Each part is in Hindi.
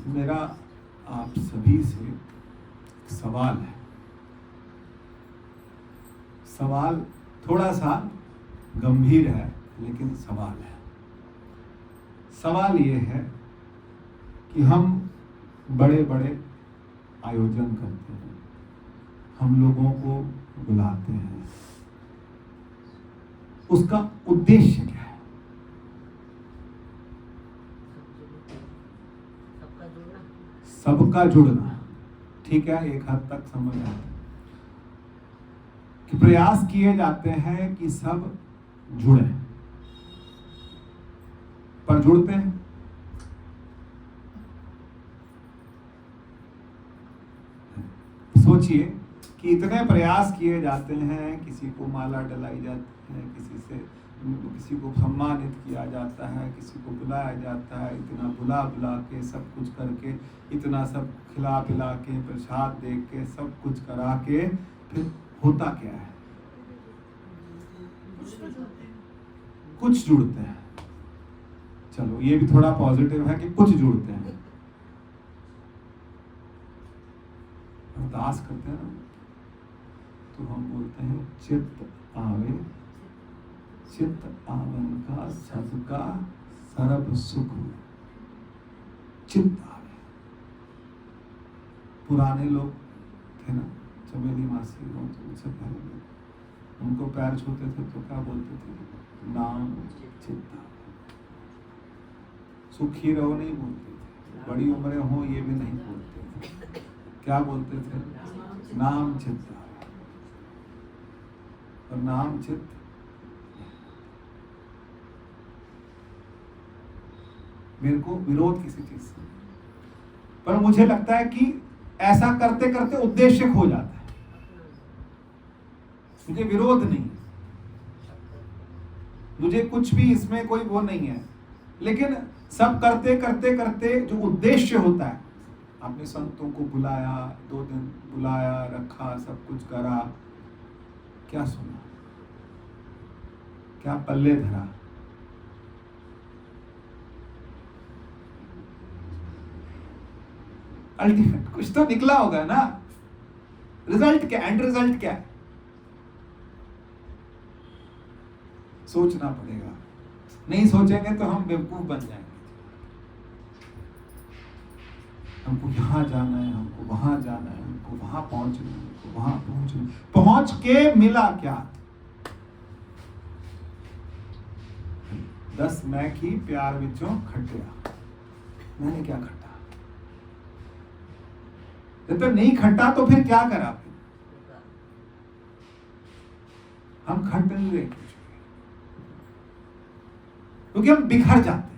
मेरा आप सभी से सवाल है। सवाल थोड़ा सा गंभीर है, लेकिन सवाल है। सवाल ये है कि हम बड़े बड़े आयोजन करते हैं, हम लोगों को बुलाते हैं, उसका उद्देश्य क्या है? सबका जुड़ना। ठीक है, एक हद तक समझ आता है कि प्रयास किए जाते हैं कि सब जुड़े, पर जुड़ते हैं? सोचिए कि इतने प्रयास किए जाते हैं, किसी को माला डलाई जाती है, किसी को सम्मानित किया जाता है, किसी को बुलाया जाता है, इतना बुला के सब कुछ करके, इतना सब खिला पिला के, प्रसाद दे के, सब कुछ करा के, फिर होता क्या है? कुछ जुड़ते हैं। चलो, ये भी थोड़ा पॉजिटिव है कि कुछ जुड़ते हैं। अरदास करते हैं ना, तो हम बोलते हैं चित्त आवे, चित्त आवन का सबका सर्व सुख हो। चित्त आवे। पुराने लोग थे ना, चमेली मासी, उनसे पहले उनको पैर छूते थे तो क्या बोलते थे? नाम चित्त आवे। सुखी रहो नहीं बोलते थे, बड़ी उम्रें हो ये भी नहीं बोलते थे। क्या बोलते थे? नाम चित्त आवे। और नाम चित्त मेरे को विरोध किसी चीज से, पर मुझे लगता है कि ऐसा करते करते उद्देश्य खो जाता है। मुझे विरोध नहीं, मुझे कुछ भी इसमें कोई वो नहीं है, लेकिन सब करते करते करते जो उद्देश्य होता है, आपने संतों को बुलाया, 2 दिन बुलाया, रखा, सब कुछ करा, क्या सुना, क्या पल्ले धरा? अल्टीमेट कुछ तो निकला होगा ना। रिजल्ट क्या, एंड रिजल्ट क्या है? सोचना पड़ेगा। नहीं सोचेंगे तो हम बेवकूफ बन जाएंगे। हमको यहाँ जाना है, हमको वहां जाना है, हमको वहां पहुंचना है, हमको वहां पहुंचना, पहुंच के मिला क्या? 10 मैं की प्यार विचों खटिया। मैंने क्या खटा? जब तक नहीं खटा तो फिर क्या करा? हम खट नहीं रहे कुछ, क्योंकि हम बिखर जाते हैं।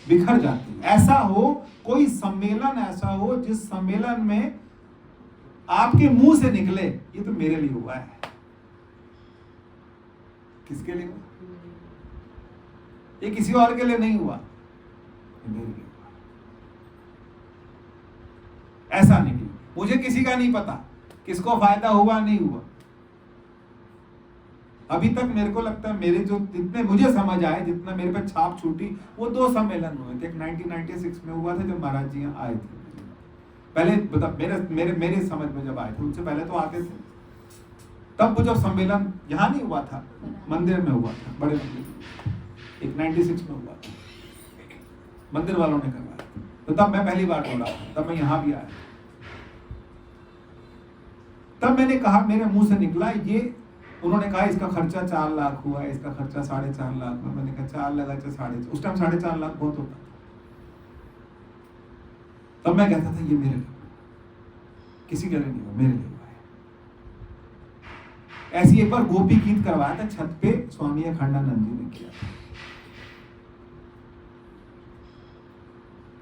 बिखर जाते हैं। ऐसा हो, कोई सम्मेलन ऐसा हो जिस सम्मेलन में आपके मुंह से निकले ये तो मेरे लिए हुआ है। किसके लिए हुआ? ये किसी और के लिए नहीं हुआ, मेरे लिए हुआ। ऐसा निकले। मुझे किसी का नहीं पता किसको फायदा हुआ नहीं हुआ। अभी तक मेरे को लगता है मेरे जो जितने मुझे समझ आए, जितना मेरे पे छाप छूटी, वो 2 सम्मेलन हुए थे। एक 1996 में हुआ था जब महाराज जी आए थे। पहले मतलब मेरे समझ में जब आए थे, उनसे पहले तो आते थे। तब वो जब सम्मेलन यहाँ नहीं हुआ था, मंदिर में हुआ था, बड़े मंदिर, एक 96 में हुआ था, मंदिर वालों ने करवाया। तो तब मैं पहली बार बोला, तब मैं यहाँ भी आया। तब मैंने कहा, मेरे मुंह से निकला ये, उन्होंने कहा इसका खर्चा 4 लाख हुआ, इसका खर्चा 4.5 लाख हुआ। मैंने कहा 4 लगा 4.5, उस टाइम 4.5 लाख बहुत होता था। तब मैं कहता था ये मेरे लिए, किसी के लिए नहीं हुआ, मेरे लिए हुआ है। ऐसी एक बार गोपी गीत करवाया था छत पे, स्वामी अखंडानंद जी ने किया।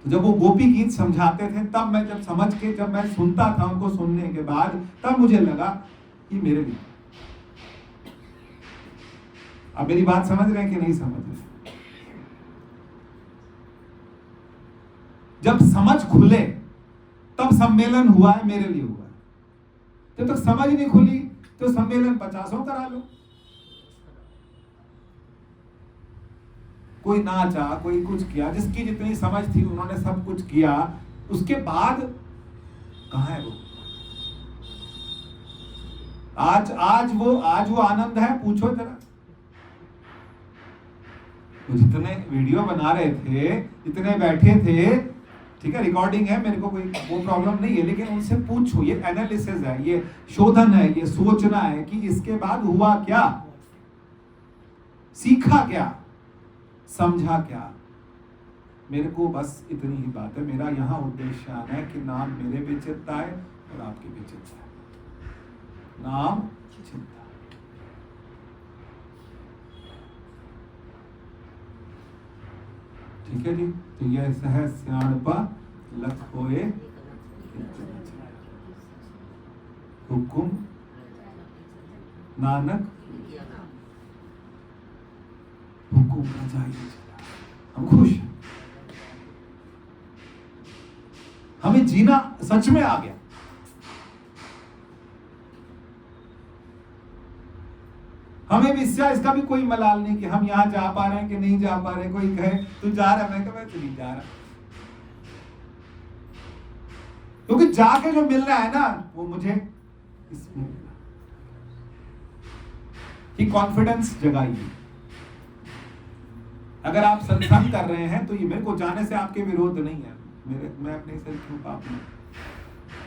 तो जब वो गोपी गीत समझाते थे, तब मैं जब समझ के, जब मैं सुनता था उनको सुनने के बाद, तब मुझे लगा ये मेरे लिए। अब मेरी बात समझ रहे हैं कि नहीं समझ रहे? जब समझ खुले तब सम्मेलन हुआ है, मेरे लिए हुआ है। जब तक समझ नहीं खुली तो सम्मेलन 50 करा लो। कोई नाचा, कोई कुछ किया, जिसकी जितनी समझ थी उन्होंने सब कुछ किया। उसके बाद कहाँ है वो? आज वो आनंद है? पूछो जरा। तो जितने वीडियो बना रहे थे, जितने बैठे थे, ठीक है, रिकॉर्डिंग है, मेरे को कोई वो प्रॉब्लम नहीं है, लेकिन उनसे पूछो, ये एनालिसिस है, ये शोधन है, ये सोचना है कि इसके बाद हुआ क्या, सीखा क्या, समझा क्या। मेरे को बस इतनी ही बात है। मेरा यहाँ उद्देश्य आना है कि नाम मेरे भी चित्त आए और आपके भी चित्त आए। नाम चिंता। ठीक है जी। तो यह सहज सियाणपा लख होए हुकुम नानक हुकुम रजाई। हम खुश हैं, हमें जीना सच में आ गया। हमें भी इसका भी कोई मलाल नहीं कि हम यहां जा पा रहे हैं कि नहीं जा पा रहे। कोई कहे तू जा रहा है, मैं कहूं मैं तो नहीं जा रहा, क्योंकि जाके जो मिल रहा है ना वो मुझे इसमें कि कॉन्फिडेंस जगाइए। अगर आप सत्संग कर रहे हैं तो ये मेरे को जाने से आपके विरोध नहीं है। मैं अपने से क्यों पाप नहीं,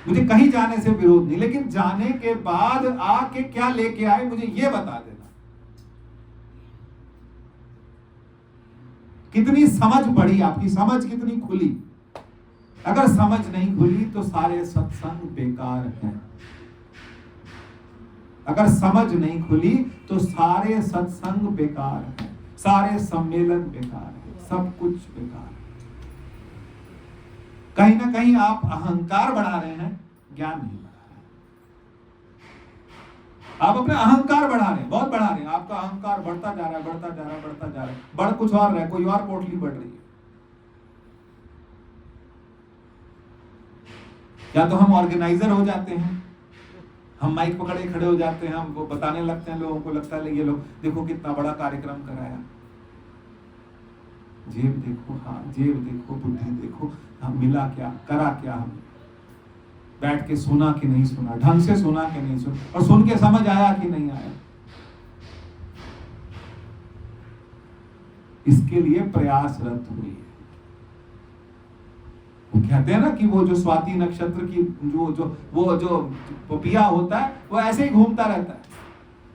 मुझे कहीं जाने से विरोध नहीं, लेकिन जाने के बाद आके क्या लेके आए मुझे ये बता देना। कितनी समझ बढ़ी, आपकी समझ कितनी खुली। अगर समझ नहीं खुली तो सारे सत्संग बेकार हैं। अगर समझ नहीं खुली तो सारे सत्संग बेकार हैं, सारे सम्मेलन बेकार हैं, सब कुछ बेकार है। कहीं ना कहीं आप अहंकार बढ़ा रहे हैं, ज्ञान नहीं बढ़ा रहे हैं। आप अपने अहंकार बढ़ा रहे हैं, बहुत बढ़ा रहे हैं। आपका अहंकार बढ़ता जा रहा है, बढ़ता जा रहा है, बढ़ता जा रहा है। बढ़ कुछ और रहा है, कोई और पोटली बढ़ रही है। या तो हम ऑर्गेनाइजर हो जाते हैं, हम माइक पकड़े खड़े हो जाते हैं, हम वो बताने लगते हैं, लोगों को लगता है ये लोग देखो कितना बड़ा कार्यक्रम कराया। जेब देखो, हाँ जेब देखो, बुद्धि देखो, हम मिला क्या, करा क्या, हम बैठ के सुना कि नहीं सुना, ढंग से सुना कि नहीं सुना, और सुन के समझ आया कि नहीं आया। इसके लिए प्रयासरत हुई है। वो कहते हैं ना कि वो जो स्वाति नक्षत्र की जो पपिया होता है वो ऐसे ही घूमता रहता है।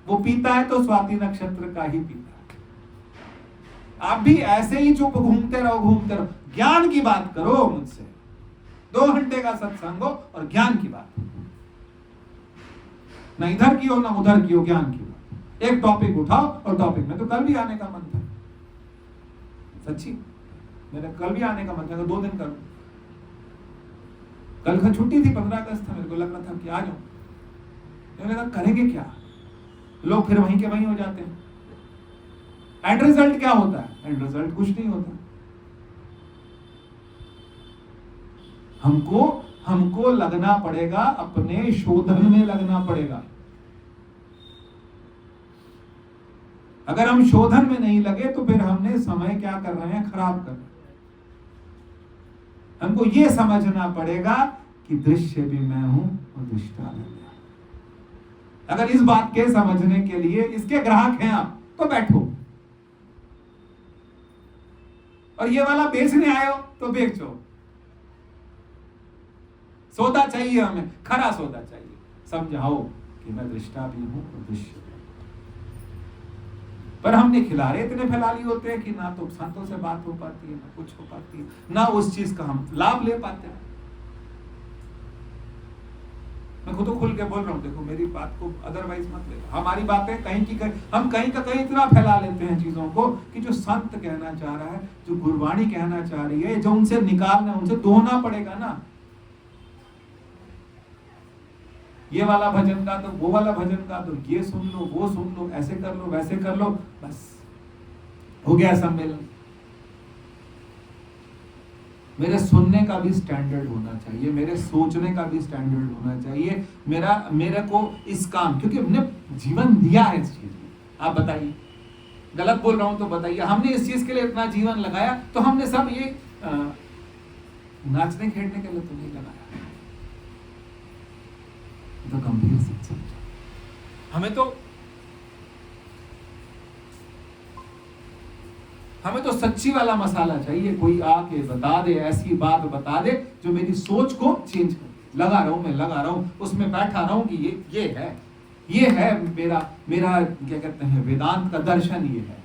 वो पीता है तो स्वाति नक्षत्र का ही पीता है। आप भी ऐसे ही चुप घूमते रहो। ज्ञान की बात करो मुझसे। 2 घंटे का सत्संग हो और ज्ञान की बात, ना इधर की हो ना उधर की हो, ज्ञान की बात। एक टॉपिक उठाओ, और टॉपिक में तो कल भी आने का मन था, सच्ची मेरा कल भी आने का मन था, 2 दिन करूं। कल का छुट्टी थी, 15 अगस्त था, मेरे को लग रहा था कि आ जाऊं। मैंने कहा करेंगे क्या, लोग फिर वहीं के वहीं हो जाते हैं। एंड रिजल्ट क्या होता है? एंड रिजल्ट कुछ नहीं होता। हमको लगना पड़ेगा, अपने शोधन में लगना पड़ेगा। अगर हम शोधन में नहीं लगे तो फिर हमने समय क्या कर रहे हैं, खराब कर रहे हैं। हमको ये समझना पड़ेगा कि दृश्य भी मैं हूं और दृष्टा भी मैं हूं। अगर इस बात के समझने के लिए इसके ग्राहक हैं आप, तो बैठो, और ये वाला बेचने आए हो तो बेचो। सौदा चाहिए, हमें खरा सौदा चाहिए। समझाओ कि मैं दृष्टा भी हूं और दृश्य। पर हमने खिलारे इतने फैलाली होते हैं कि ना तो संतों से बात हो पाती है, ना कुछ हो पाती है, ना उस चीज का हम लाभ ले पाते हैं। मैं खुद तो खुल के बोल रहा हूँ, देखो मेरी बात को अदरवाइज मत ले। हमारी बातें कहीं की कहीं, हम कहीं का कहीं इतना फैला लेते हैं चीजों को कि जो संत कहना चाह रहा है, जो गुरबाणी कहना चाह रही है, जो उनसे निकालना, उनसे दोहना पड़ेगा ना। ये वाला भजन का तो वो वाला भजन का तो ये सुन लो, वो सुन लो, ऐसे कर लो, वैसे कर लो, बस हो गया सम्मेलन। मेरे सुनने का भी स्टैंडर्ड होना चाहिए, मेरे सोचने का भी स्टैंडर्ड होना चाहिए। मेरे को इस काम, क्योंकि हमने जीवन दिया है इस चीज में। आप बताइए, गलत बोल रहा हूं तो बताइए। हमने इस चीज के लिए इतना जीवन लगाया, तो हमने सब ये नाचने खेलने के लिए तो नहीं लगाया। तो गंभीर शिक्षा हमें तो सच्ची वाला मसाला चाहिए। कोई आके बता दे, ऐसी बात बता दे जो मेरी सोच को चेंज करे। लगा रहा हूं उसमें बैठा रहा हूं कि ये है मेरा क्या कहते हैं, वेदांत का दर्शन ये है।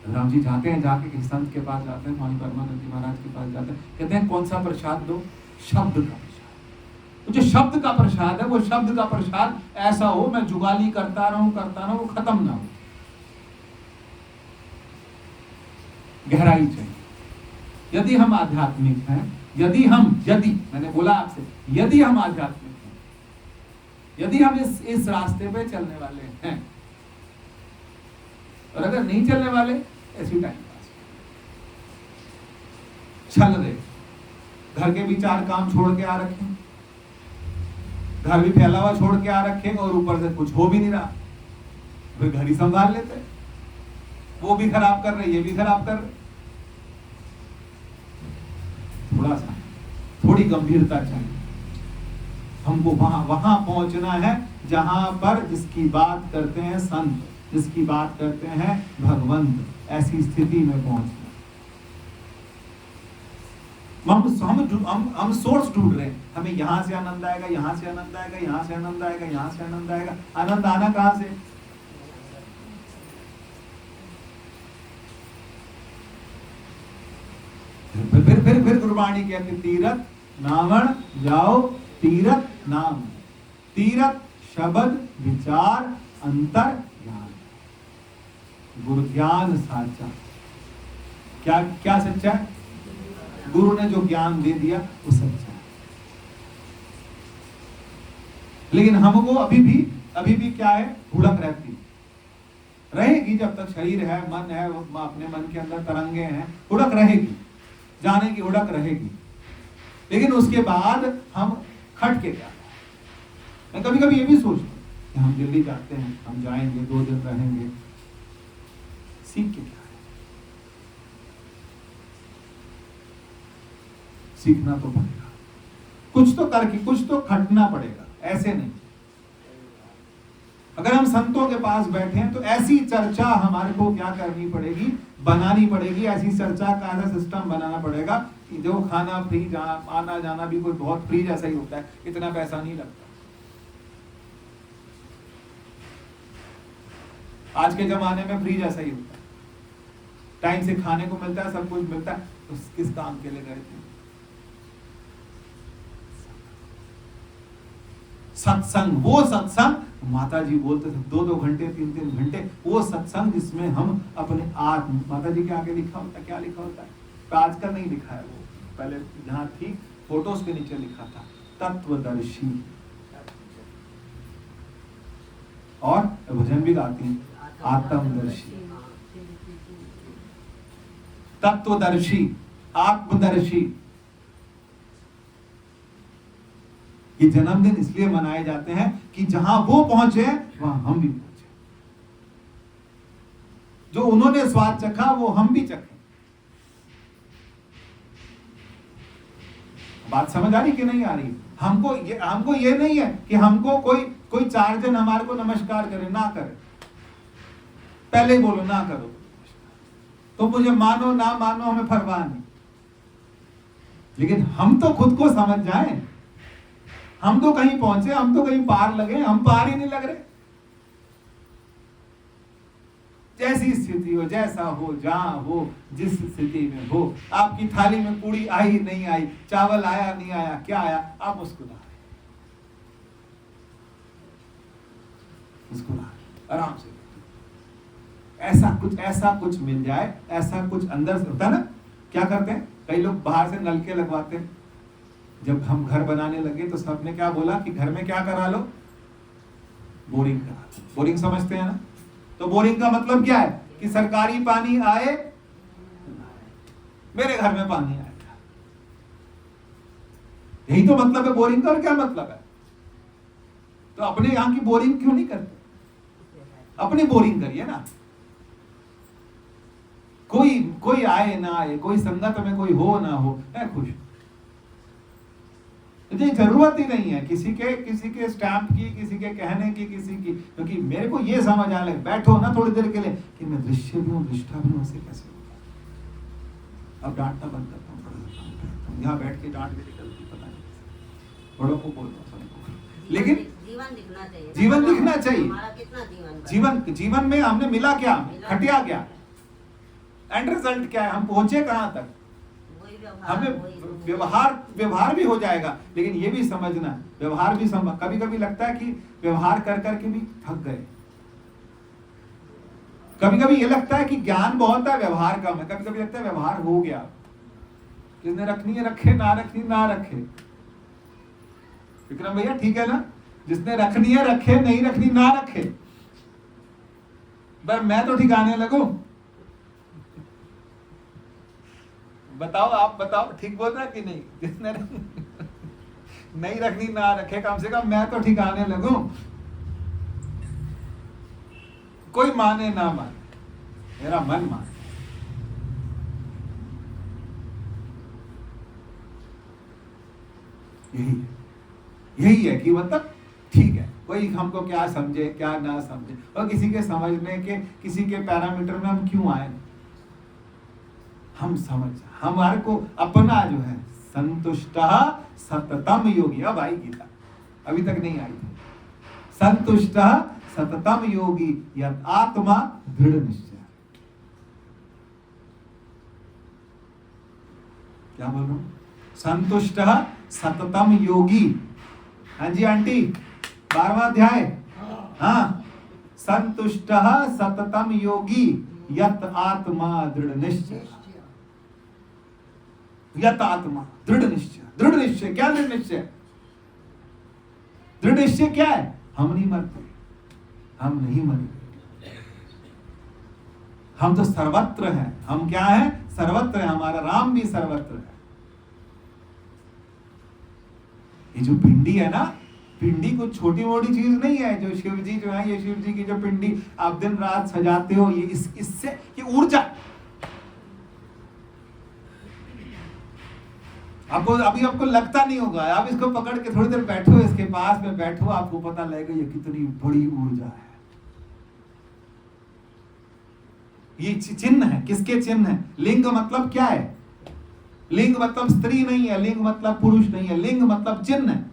राम जी जाते हैं, जाके किसी संत के पास जाते हैं, स्वामी परमानंद जी महाराज के पास जाते हैं, कहते हैं कौन सा प्रसाद दो? शब्द का प्रसाद। जो शब्द का प्रसाद है, वो शब्द का प्रसाद ऐसा हो, मैं जुगाली करता रहूं, वो खत्म ना हो। गहराई चाहिए। यदि हम आध्यात्मिक हैं, यदि मैंने बोला आपसे, यदि हम आध्यात्मिक हैं, यदि हम इस रास्ते पे चलने वाले हैं, और अगर नहीं चलने वाले, ऐसी टाइम पास चल रहे, घर के भी 4 काम छोड़ के आ रखे, घर भी फैला हुआ छोड़ के आ रखे, और ऊपर से कुछ हो भी नहीं रहा, फिर घर ही संभाल लेते, वो भी खराब कर रहे, ये भी खराब कर रहे। थोड़ी गंभीरता चाहिए हमको। वहां पहुंचना है जहां पर जिसकी बात करते हैं संत, जिसकी बात करते हैं भगवंत, ऐसी स्थिति में पहुंचना। हम सोर्स ढूंढ रहे हैं, हमें यहां से आनंद आएगा, यहां से आनंद आएगा, यहां से आनंद आएगा, यहां से आनंद आएगा। आनंद आना कहां से? फिर गुरबाणी कहती, तीरथ नावण जाओ तीरथ नाम, तीरथ शब्द विचार अंतर ज्ञान, गुरु ज्ञान साचा। क्या सच्चा है? गुरु ने जो ज्ञान दे दिया वो सच्चा है। लेकिन हमको अभी भी क्या है, हुड़क रहती रहेगी। जब तक शरीर है, मन है, अपने मन के अंदर तरंगे हैं, हुड़क रहेगी, जाने की हुड़क रहेगी। लेकिन उसके बाद हम खट के क्या, मैं कभी कभी ये भी सोचता हूं कि हम दिल्ली जाते हैं, हम जाएंगे, 2 दिन रहेंगे, सीख के क्या है? सीखना तो पड़ेगा, कुछ तो करके, कुछ तो खटना पड़ेगा, ऐसे नहीं। अगर हम संतों के पास बैठे हैं तो ऐसी चर्चा हमारे को क्या करनी पड़ेगी, बनानी पड़ेगी। ऐसी चर्चा का ऐसा सिस्टम बनाना पड़ेगा कि जो खाना फ्री, आना जाना भी कोई बहुत फ्री जैसा ही होता है, इतना पैसा नहीं लगता। आज के जमाने में फ्री जैसा ही होता है, टाइम से खाने को मिलता है, सब कुछ मिलता है, तो किस काम के लिए गए थे? सत्संग, वो सत्संग माता जी बोलते थे 2-2 घंटे, 3-3 घंटे, वो सत्संग जिसमें हम अपने आत्म, माता जी के आगे लिखा होता है, क्या लिखा होता है? आजकल नहीं लिखा है, वो पहले जहां थी फोटोज के नीचे लिखा था, तत्वदर्शी। और भजन भी गाती हैं, आत्मदर्शी, तत्वदर्शी, आत्मदर्शी। ये जन्मदिन इसलिए मनाए जाते हैं कि जहां वो पहुंचे वहां हम भी पहुंचे, जो उन्होंने स्वाद चखा वो हम भी चखें। बात समझ आ रही कि नहीं आ रही? हमको ये नहीं है कि हमको कोई 4 जन हमारे को नमस्कार करे, ना करे, पहले ही बोलो ना करो, तो मुझे मानो ना मानो हमें परवाह नहीं। लेकिन हम तो खुद को समझ जाएं, हम तो कहीं पहुंचे, हम तो कहीं पार लगे, हम पार ही नहीं लग रहे। जैसी स्थिति हो, जैसा हो, जहां हो, जिस स्थिति में हो, आपकी थाली में पूड़ी आई नहीं आई, चावल आया नहीं आया, क्या आया, आप मुस्कुरा आराम से। ऐसा कुछ मिल जाए, ऐसा कुछ अंदर से होता है ना। क्या करते हैं कई लोग, बाहर से नलके लगवाते हैं। जब हम घर बनाने लगे तो सबने क्या बोला कि घर में क्या करा लो, बोरिंग करा लो। बोरिंग समझते हैं ना? तो बोरिंग का मतलब क्या है कि सरकारी पानी आए, मेरे घर में पानी आएगा। यही तो मतलब है बोरिंग का। और क्या मतलब है? तो अपने यहां की बोरिंग क्यों नहीं करते? अपनी बोरिंग करिए ना। कोई आए ना आए, कोई संगत में कोई हो ना हो, मैं खुश। मुझे जरूरत ही नहीं है किसी के स्टैंप की, किसी के कहने की, किसी की, क्योंकि मेरे को ये समझ आ लगे, बैठो ना थोड़ी देर के लिए कि मैं दृश्य भी हूँ, दृष्टा भी हूँ, ऐसे कैसे होगा। अब डांटना बंद करता हूँ, यहाँ बैठ के डांट भी निकलती पता नहीं, बड़ों को बोलता हूँ सबको, लेकिन जीवन दिखना चाहिए, जीवन दिखना चाहिए। हमारा कितना जीवन में हमने मिला क्या, खटिया क्या, एंड रिजल्ट क्या है, हम पहुंचे कहां तक। हमें व्यवहार भी हो जाएगा, लेकिन ये भी समझना, व्यवहार भी कभी कभी लगता है कि व्यवहार कर करके भी थक गए, कभी कभी ये लगता है कि ज्ञान बहुत है, व्यवहार कम है, कभी कभी लगता है व्यवहार हो गया, जिसने रखनी है रखे, ना रखनी ना रखे। विक्रम भैया ठीक है ना, जिसने रखनी है रखे, नहीं रखनी ना रखे। पर मैं तो ठिकाने लगूं, बताओ, आप बताओ, ठीक बोल रहा कि नहीं। जिसने नहीं रखनी ना रखे, कम से कम मैं तो ठिकाने लगूं। कोई माने ना माने, मेरा मन माने। यही है कि मतलब ठीक है, कोई हमको क्या समझे क्या ना समझे, और किसी के समझने के, किसी के पैरामीटर में हम क्यों आए, हम समझ, हमारे को अपना जो है संतुष्टः सततम योगी। अब आई गीता, अभी तक नहीं आई थी। संतुष्टः सततम योगी यत् आत्मा दृढ़ निश्चय। क्या बोल रहा हूं, संतुष्टः सततम योगी। हाँ जी आंटी, 12वां अध्याय, हाँ, संतुष्टः सततम योगी यत् आत्मा दृढ़ निश्चय। यत आत्मा दृढ़ निश्चय। दृढ़ निश्चय क्या, दृढ़ निश्चय, दृढ़ निश्चय क्या है, हम नहीं मरते, हम नहीं मरेंगे, हम तो सर्वत्र हैं। हम क्या है, सर्वत्र है, हमारा राम भी सर्वत्र है। ये जो पिंडी है ना, पिंडी कुछ छोटी मोटी चीज नहीं है। जो शिव जी जो है, ये शिव जी की जो पिंडी आप दिन रात सजाते हो, ये इससे ये ऊर्जा, आपको अभी आपको लगता नहीं होगा, आप इसको पकड़ के थोड़ी देर बैठो, इसके पास में बैठो, आपको पता लगेगा ये कितनी बड़ी ऊर्जा है। ये चिन्ह है, किसके चिन्ह है। लिंग मतलब क्या है, लिंग मतलब स्त्री नहीं है, लिंग मतलब पुरुष नहीं है, लिंग मतलब चिन्ह है।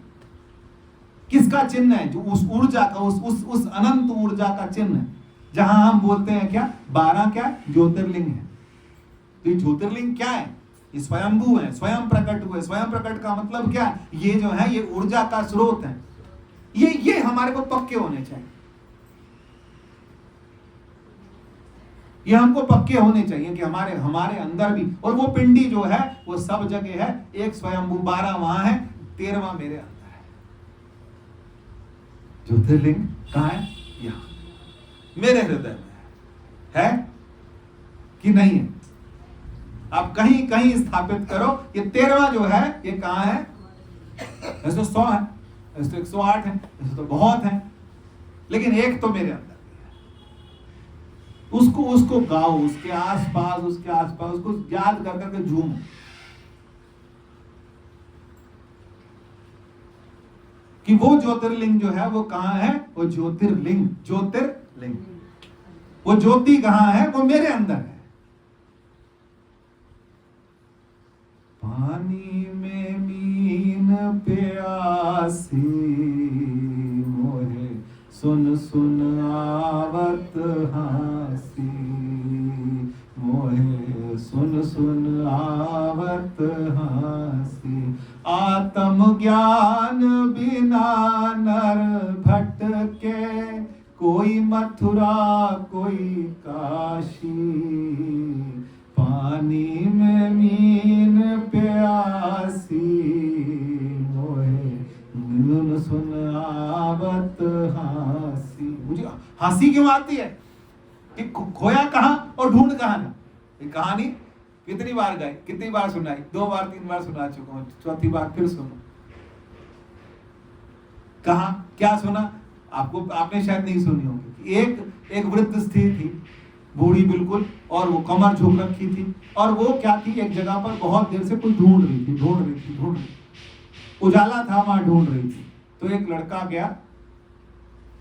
किसका चिन्ह है, जो उस ऊर्जा का, उस अनंत ऊर्जा का चिन्ह है। जहां हम बोलते हैं क्या, 12 क्या ज्योतिर्लिंग है। तो ये ज्योतिर्लिंग क्या है, ये स्वयंभू है, स्वयं प्रकट हुए। स्वयं प्रकट का मतलब क्या, ये जो है ये ऊर्जा का स्रोत है। ये हमारे को पक्के होने चाहिए, ये हमको पक्के होने चाहिए कि हमारे अंदर भी, और वो पिंडी जो है वो सब जगह है। एक स्वयंभू, 12 वहां है, 13वां मेरे अंदर है। ज्योतिर्लिंग कहां है, यहां मेरे हृदय में है कि नहीं है। आप कहीं कहीं स्थापित करो, ये 13वां जो है ये कहां है। ऐसे तो 100 है, ऐसे तो 108 है, ऐसे तो बहुत है, लेकिन एक तो मेरे अंदर है। उसको गाओ, उसके आसपास उसको याद कर करके झूमो। कि वो ज्योतिर्लिंग जो है वो कहां है, वो ज्योतिर्लिंग, ज्योतिर्लिंग, वो ज्योति कहां है, वो मेरे अंदर है। पानी में मीन प्यासी मोहे सुन सुन आवत हासी, मोहे सुन सुन आवत हासी। आत्म ज्ञान बिना नर भटके, कोई मथुरा कोई काशी। पानी में मीन प्यासी मोहे सुन सुन आवत हासी। मुझे हंसी क्यों आती है कि खोया कहां और ढूंढ कहां ना। ये कहानी कितनी बार गाई, कितनी बार सुनाई, 2 बार 3 बार सुना चुका हूं, 4थी बार फिर सुनो। कहा क्या सुना, आपने शायद नहीं सुनी होगी। एक वृद्ध स्त्री थी, बूढ़ी बिल्कुल, और वो कमर झुक रखी थी, और वो क्या थी, एक जगह पर बहुत देर से कोई ढूंढ रही थी, उजाला था, वहां ढूंढ रही थी। तो एक लड़का गया,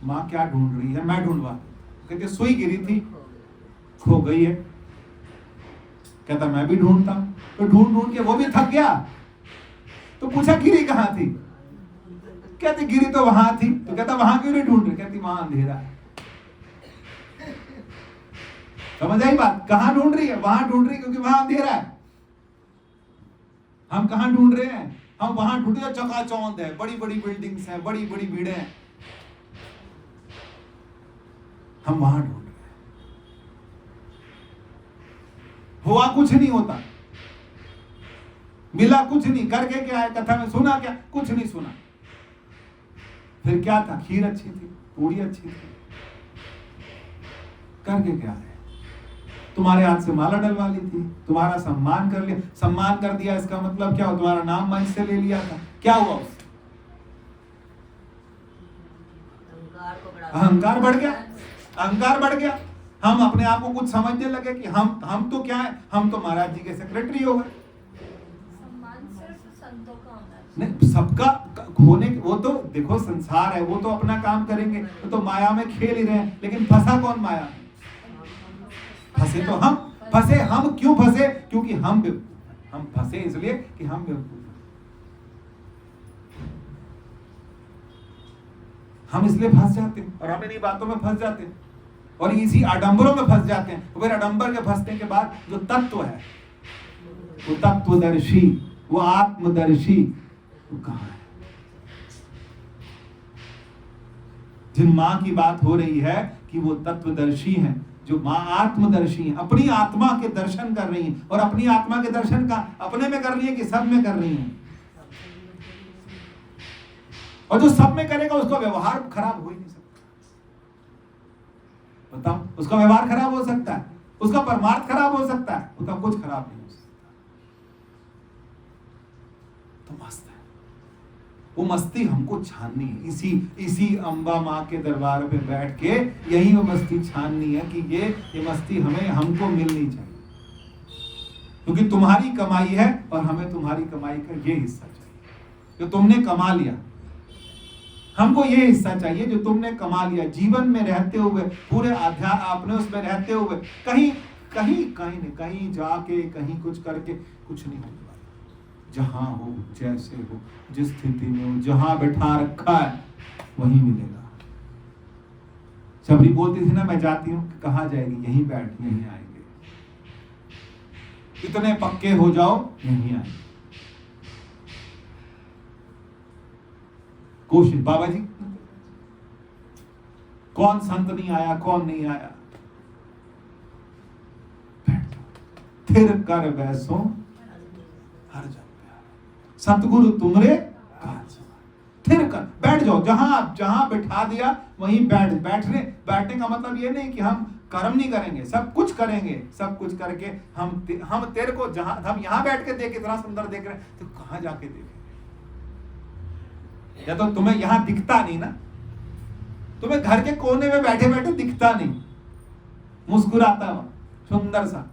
माँ क्या ढूंढ रही है, मैं ढूंढवा। कहते सुई गिरी थी, खो गई है। कहता मैं भी ढूंढता। तो ढूंढ के वो भी थक गया, तो पूछा गिरी कहाँ थी। कहती गिरी तो वहां थी। तो कहता वहां क्यों नहीं ढूंढ रही। कहती वहां अंधेरा है। समझ आई बात, कहां ढूंढ रही है, वहां ढूंढ रही है क्योंकि वहां अंधेरा है। हम कहां ढूंढ रहे हैं, हम वहां ढूंढ रहे हैं, चकाचौंध है, बड़ी बड़ी बिल्डिंग्स हैं, बड़ी बड़ी भीड़ें हैं, हम वहां ढूंढ रहे हैं। हुआ कुछ नहीं होता, मिला कुछ नहीं, करके क्या है, कथा में सुना क्या, कुछ नहीं सुना। फिर क्या था, खीर अच्छी थी, पूरी अच्छी थी, करके क्या है, तुम्हारे हाथ से माला डलवा ली थी, तुम्हारा सम्मान कर लिया। सम्मान कर दिया इसका मतलब क्या हो, तुम्हारा नाम मंच से ले लिया था, क्या हुआ उससे, अहंकार बढ़ गया, अहंकार बढ़ गया। हम अपने आप को कुछ समझने लगे कि हम तो क्या है, हम तो महाराज जी के सेक्रेटरी हो गए। नहीं, सबका होने, वो तो देखो संसार है, वो तो अपना काम करेंगे, वो तो माया में खेल ही रहे हैं, लेकिन फंसा कौन माया में, फंसे तो हम फंसे। हम क्यों फंसे, क्योंकि हम फंसे इसलिए कि हम बेवकूफ, हम इसलिए फंस जाते हैं, और हम इन्हीं बातों में फंस जाते हैं, और इसी आडंबरों में फंस जाते हैं। फिर आडंबर के फंसने के बाद जो तत्व है, वो तत्वदर्शी, वो आत्मदर्शी, वो कहां है। जिन मां की बात हो रही है कि वो तत्वदर्शी हैं, जो मां आत्मदर्शी हैं, अपनी आत्मा के दर्शन कर रही हैं, और अपनी आत्मा के दर्शन का अपने में कर रही है कि सब में कर रही हैं। और जो सब में करेगा उसका व्यवहार खराब हो ही नहीं सकता। बताओ, उसका व्यवहार खराब हो सकता है, उसका परमार्थ खराब हो सकता है, उसका कुछ खराब नहीं हो सकता। तो मस्त है, वो मस्ती हमको छाननी है। इसी अंबा माँ के दरबार पे बैठ के यही वो मस्ती छाननी है कि ये मस्ती हमको मिलनी चाहिए, क्योंकि तुम्हारी कमाई है और हमें तुम्हारी कमाई का ये हिस्सा चाहिए जो तुमने कमा लिया। हमको ये हिस्सा चाहिए जो तुमने कमा लिया, जीवन में रहते हुए, पूरे अपने उसमें रहते हुए, कहीं जाके, कहीं कुछ करके कुछ नहीं होगा। जहां हो, जैसे हो, जिस स्थिति में हो, जहां बैठा रखा है वहीं मिलेगा। सबरी बोलती थी ना, मैं जाती हूँ, कहाँ जाएगी, यहीं बैठ, यहीं आएंगे, इतने पक्के हो जाओ, यहीं आएंगे। कोशिश, बाबा जी कौन संत नहीं आया, कौन नहीं आया, थिर कर बैसो हर जग, सतगुरु तुमरे काज, थिर कर, बैठ जाओ, जहां बैठा दिया वहीं बैठने का मतलब ये नहीं कि हम कर्म नहीं करेंगे, सब कुछ करेंगे, सब कुछ करके हम तेरे को जहां हम यहां बैठ के देख, इतना सुंदर देख रहे हैं, तो कहां जाके देखें। या तो तुम्हें यहां दिखता नहीं ना, तुम्हें घर के कोने में बैठे बैठे दिखता नहीं, मुस्कुराता हुआ सुंदर सा,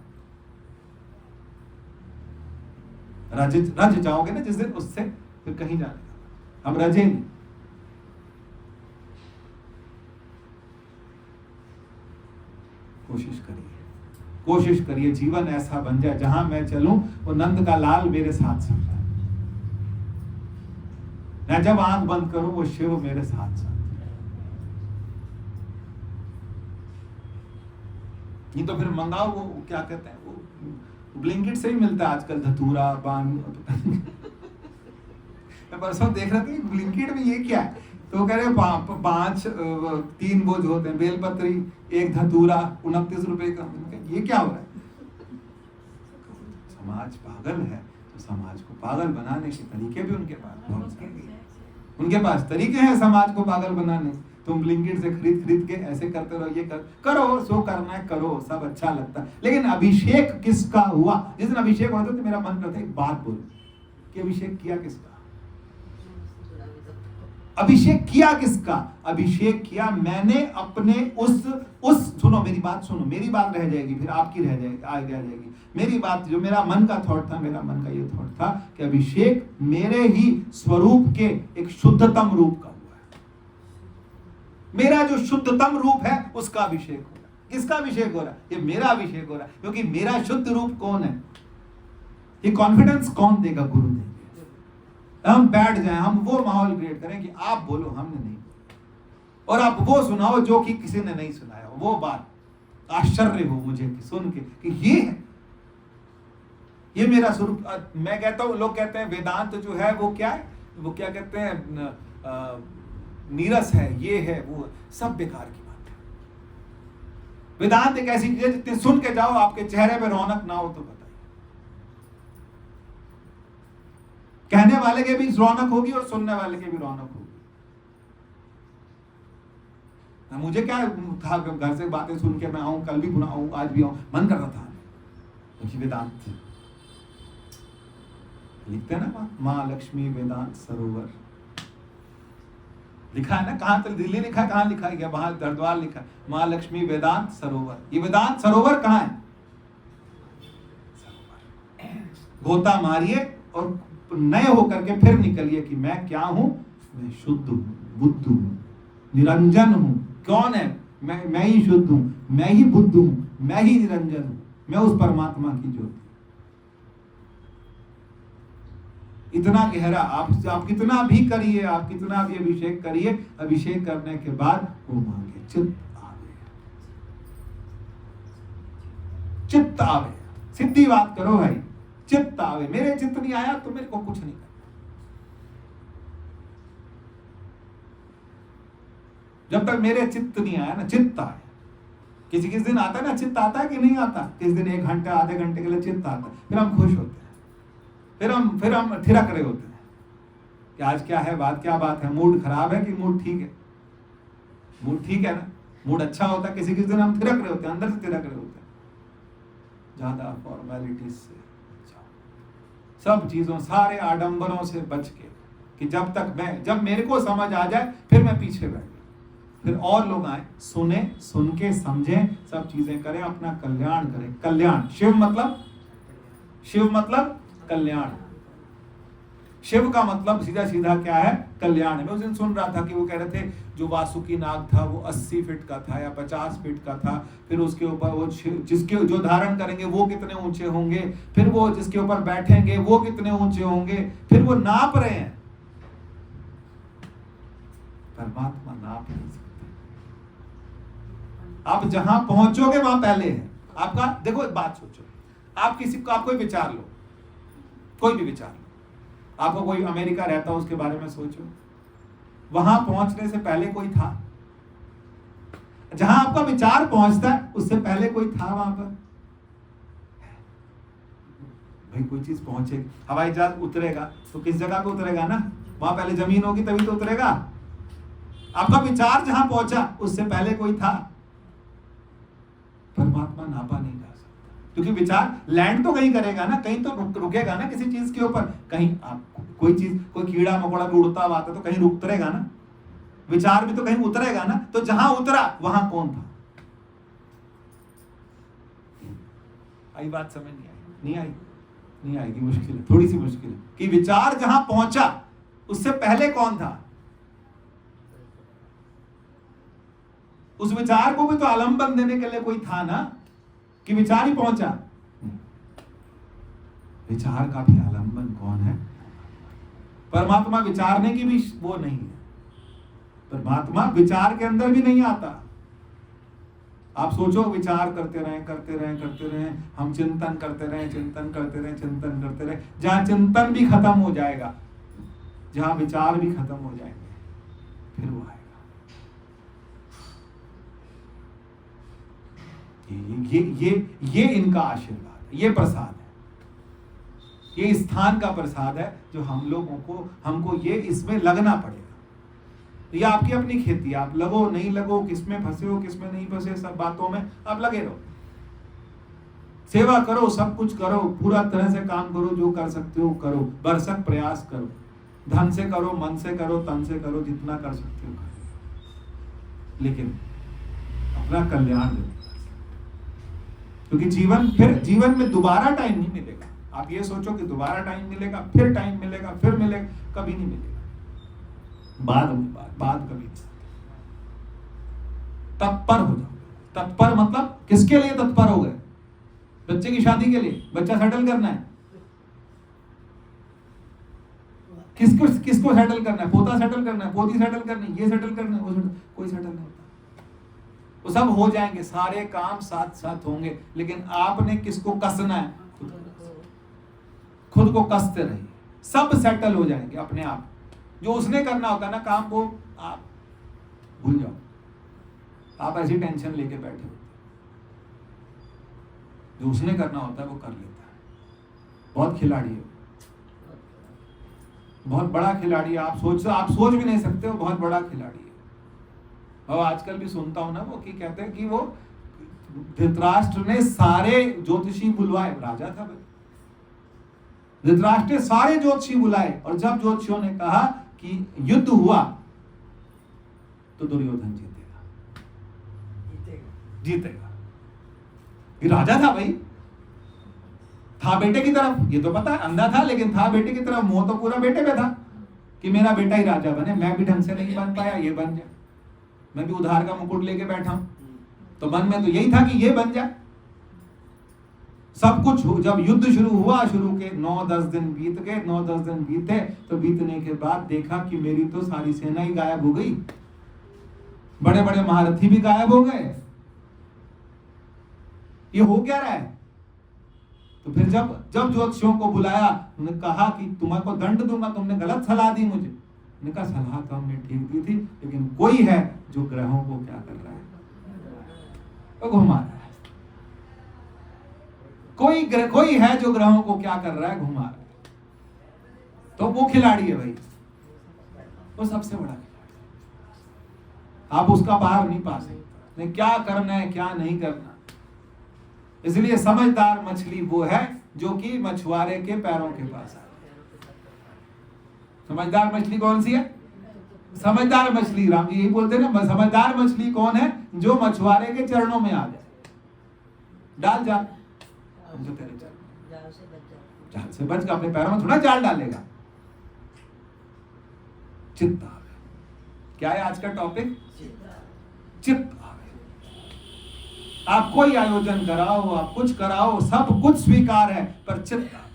रज जाओगे ना जिस दिन, उससे फिर कहीं जाने। हम रजे नहीं। कोशिश करिए जीवन ऐसा बन जाए जहां मैं चलूं वो नंद का लाल मेरे साथ चल रहा है, मैं जब आंख बंद करूं वो शिव मेरे साथ साथ। नहीं तो फिर मंगाओ, वो क्या कहते हैं, वो ब्लिंकिट से ही मिलता है आजकल, धतूरा पान। मैं परसों देख रहा था ब्लिंकिट में ये क्या है, तो कह रहे 3 वो जो होते हैं, बेलपत्री, 1 धतूरा, 29 रुपए का। ये क्या हो रहा है? समाज पागल है, तो समाज को पागल बनाने के तरीके भी उनके पास तरीके हैं समाज को पागल बनाने। तुम ब्लिंकिट से खरीद के ऐसे करते रहो, ये करो, सो करना है करो, सब अच्छा लगता है, लेकिन अभिषेक किसका हुआ? जिस दिन अभिषेक होता तो मेरा मन करता है एक बात बोलो कि अभिषेक किया किसका? अभिषेक किया किसका? अभिषेक किया मैंने अपने उस सुनो मेरी बात रह जाएगी, फिर आपकी रह जाएगी। मेरी बात, जो मेरा मन का थॉट था, मेरा मन का ये थॉट था कि अभिषेक मेरे ही स्वरूप के एक शुद्धतम रूप का हुआ है। मेरा जो शुद्धतम रूप है उसका अभिषेक हो रहा है। किसका अभिषेक हो रहा है? ये मेरा अभिषेक हो रहा है, क्योंकि मेरा शुद्ध रूप कौन है? ये कॉन्फिडेंस कौन देगा? गुरु देंगे। हम बैठ जाएं, हम वो माहौल क्रिएट करें कि आप बोलो, हमने नहीं, और आप वो सुनाओ जो कि किसी ने नहीं सुनाया। वो बात आश्चर्य हो मुझे सुन के कि ये मेरा स्वरूप। मैं कहता हूं, लोग कहते हैं वेदांत जो है वो क्या है, वो क्या कहते हैं, नीरस है, ये है, वो सब बेकार की बात है। वेदांत एक ऐसी चीज है जितने सुन के जाओ आपके चेहरे पे रौनक ना हो तो बताइए। कहने वाले के भी रौनक होगी और सुनने वाले के भी रौनक होगी। मुझे क्या था, घर से बातें सुन के मैं आऊं, कल भी आऊं, आज भी आऊं, मन कर रहा था क्योंकि वेदांत लिखते हैं ना, माँ लक्ष्मी वेदांत सरोवर लिखा है ना। कहां तक दिल्ली लिखा, कहां लिखा गया? वहां हरिद्वार लिखा, माँ लक्ष्मी वेदांत सरोवर। ये वेदांत सरोवर कहां है? गोता मारिए और नए होकर के फिर निकलिए कि मैं क्या हूं? मैं शुद्ध हूं, बुद्ध हूं, निरंजन हूं। कौन है? मैं ही शुद्ध हूं, मैं ही बुद्ध हूं, मैं ही निरंजन हूं, मैं उस परमात्मा की ज्योति। इतना गहरा आप कितना भी करिए, आप कितना भी अभिषेक करिए, अभिषेक करने के बाद वो मांगे चित्त आवे, चित्त आवे। सीधी बात करो भाई, चित्त आवे। मेरे चित्त नहीं आया तो मेरे को कुछ नहीं करना। जब तक मेरे चित्त नहीं आया ना, चित्त आया। किसी किस दिन आता है ना, चित्त आता है कि नहीं आता? किस दिन 1 घंटे आधे घंटे के लिए चित्त आता है, फिर हम खुश होते हैं, फिर हम थिरक रहे होते हैं कि आज क्या है बात, क्या बात है, मूड खराब है कि मूड ठीक है? मूड ठीक है ना, मूड अच्छा होता है। किसी किस दिन हम थिरक रहे होते हैं, अंदर से थिरक रहे होते हैं। ज्यादा फॉर्मेलिटीज से, सब चीजों, सारे आडंबरों से बच के, कि जब मेरे को समझ आ जाए फिर मैं पीछे बैठ, फिर और लोग आए, सुन के समझें, सब चीजें करें, अपना कल्याण करें। कल्याण, शिव मतलब कल्याण। शिव का मतलब सीधा सीधा क्या है? कल्याण। मैं उस दिन सुन रहा था कि वो कह रहे थे जो वासुकी नाग था वो 80 फीट का था या 50 फीट का था, फिर उसके ऊपर वो जिसके जो धारण करेंगे वो कितने ऊंचे होंगे, फिर वो जिसके ऊपर बैठेंगे वो कितने ऊंचे होंगे, फिर वो नाप रहे हैं। परमात्मा नाप नहीं सकते। आप जहां पहुंचोगे वहां पहले है आपका। देखो एक बात सोचो, आप कोई विचार लो, कोई भी विचार लो, आपको कोई अमेरिका रहता हो उसके बारे में सोचो, वहां पहुंचने से पहले कोई था? जहां आपका विचार पहुंचता है उससे पहले कोई था वहां पर? भाई कोई चीज पहुंचे, हवाई जहाज उतरेगा तो किस जगह पे उतरेगा ना, वहां पहले जमीन होगी तभी तो उतरेगा। आपका विचार जहां पहुंचा उससे पहले कोई था? परमात्मा नापा नहीं जा सकता, क्योंकि विचार लैंड तो कहीं करेगा ना, कहीं तो रुकेगा ना किसी चीज के ऊपर। कहीं आप कोई कीड़ा मकोड़ा भी उड़ता हुआ आता तो कहीं उतरेगा ना, विचार भी तो कहीं उतरेगा ना। तो जहां उतरा वहां कौन था? आई बात समझ नहीं आई? नहीं आएगी, मुश्किल है, थोड़ी सी मुश्किल है कि विचार जहां पहुंचा उससे पहले कौन था? उस विचार को भी तो आलंबन देने के लिए कोई था ना, कि विचार ही पहुंचा। विचार का भी आलंबन कौन है? परमात्मा विचारने की भी वो नहीं है। परमात्मा विचार के अंदर भी नहीं आता। आप सोचो, विचार करते रहे, हम चिंतन करते रहे, जहां चिंतन भी खत्म हो जाएगा, जहां विचार भी खत्म हो जाएंगे, फिर वो आएगा। ये इनका आशीर्वाद है, ये प्रसाद है, ये स्थान का प्रसाद है जो हम लोगों को, हमको ये इसमें लगना पड़ेगा। ये आपकी अपनी खेती, आप लगो नहीं लगो, किसमें फंसे हो किसमें नहीं फंसे, सब बातों में आप लगे रहो, सेवा करो, सब कुछ करो, पूरा तरह से काम करो, जो कर सकते हो करो, भरसक प्रयास करो, धन से करो, मन से करो, तन से करो, जितना कर सकते हो करो, लेकिन अपना कल्याण देखो, क्योंकि जीवन में दोबारा टाइम नहीं मिलेगा। आप ये सोचो कि दोबारा टाइम मिलेगा, फिर टाइम मिलेगा, फिर मिलेगा, कभी नहीं मिलेगा। बाद कभी नहीं। तत्पर हो जाओ। तत्पर मतलब किसके लिए तत्पर हो गए? बच्चे की शादी के लिए, बच्चा सेटल करना है। किसको सेटल करना है? पोता सेटल करना है, पोती सेटल करनी है, ये सेटल करना है, वो सेटल, कोई सेटल नहीं होता। वो सब हो जाएंगे, सारे काम साथ साथ होंगे, लेकिन आपने किसको कसना है? खुद को कसते रहिए, सब सेटल हो जाएंगे अपने आप। जो उसने करना होता है ना काम, वो आप भूल जाओ। आप ऐसी टेंशन लेके बैठे हो, जो उसने करना होता है वो कर लेता है। बहुत खिलाड़ी है, बहुत बड़ा खिलाड़ी है। आप सोच भी नहीं सकते हो, बहुत बड़ा खिलाड़ी है। और आजकल भी सुनता हूं ना वो कि कहते हैं कि वो धृतराष्ट्र ने सारे ज्योतिषी बुलवाए, राजा था भाई, धृतराष्ट्र ने सारे ज्योतिषी बुलाए, और जब ज्योतिषियों ने कहा कि युद्ध हुआ तो दुर्योधन जीतेगा। ये राजा था भाई, था बेटे की तरफ, ये तो पता है, अंधा था लेकिन था बेटे की तरफ। मोह तो पूरा बेटे पे था कि मेरा बेटा ही राजा बने, मैं भी ढंग से नहीं बन पाया, ये बन जाए। मैं भी उधार का मुकुट लेके बैठा हूं, तो मन में तो यही था कि ये बन जाए। सब कुछ जब युद्ध शुरू के 9-10 दिन बीत गए। 9-10 दिन बीते तो बीतने के बाद देखा कि मेरी तो सारी सेना ही गायब हो गई, बड़े बड़े महारथी भी गायब हो गए। ये हो क्या रहा है? तो फिर जब ज्योतिषियों को बुलाया, उन्होंने कहा कि तुम्हारे दंड दूंगा, तुमने गलत सलाह दी मुझे। उन्होंने कहा सलाह तो हमने ठीक दी थी, लेकिन कोई है जो ग्रहों को क्या कर रहा है, वो घुमा रहा है। कोई है जो ग्रहों को क्या कर रहा है, घुमा रहा है। तो वो खिलाड़ी है भाई, वो सबसे बड़ा खिलाड़ी। आप उसका बाहर नहीं पा सकते, क्या करना है क्या नहीं करना। इसलिए समझदार मछली वो है जो कि मछुआरे के पैरों के पास है। समझदार मछली कौन सी है? समझदार मछली, राम जी यही बोलते हैं ना, समझदार मछली कौन है? जो मछुआरे के चरणों में आ जाए। डाल जाल, जो तेरे जाल से बच के अपने पैरों में थोड़ा जाल डालेगा। चित्त आवे। क्या है आज का टॉपिक? चित्त आवे। आप कोई आयोजन कराओ, आप कुछ कराओ, सब कुछ स्वीकार है, पर चित्त आवे।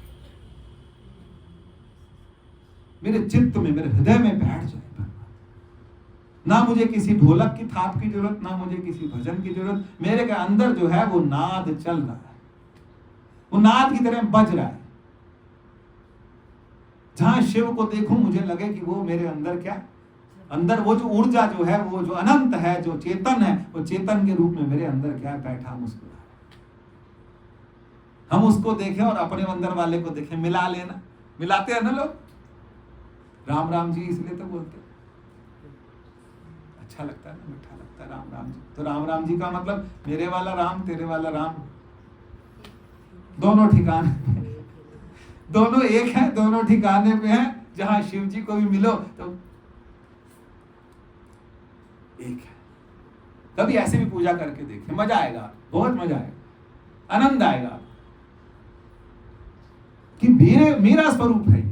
मेरे चित्त में, मेरे हृदय में बैठ जाए। ना मुझे किसी ढोलक की थाप की जरूरत, ना मुझे किसी भजन की जरूरत। मेरे के अंदर जो है वो नाद चल रहा है, वो नाद की तरह बज रहा है। जहां शिव को देखूं मुझे लगे कि वो मेरे अंदर क्या, अंदर वो जो ऊर्जा जो है, वो जो अनंत है, जो चेतन है, वो चेतन के रूप में मेरे अंदर क्या बैठा मुस्कुरा। हम उसको देखें और अपने अंदर वाले को देखें, मिला लेना। मिलाते हैं ना लोग, राम राम जी इसलिए तो बोलते हैं, अच्छा लगता है ना, मीठा लगता है राम राम जी। तो राम राम जी का मतलब मेरे वाला राम, तेरे वाला राम, दोनों ठिकाने, दोनों एक है, दोनों ठिकाने पे हैं। जहां शिव जी को भी मिलो तो एक है। कभी ऐसे भी पूजा करके देखें, मजा आएगा, बहुत मजा आएगा, आनंद आएगा कि मेरा स्वरूप है,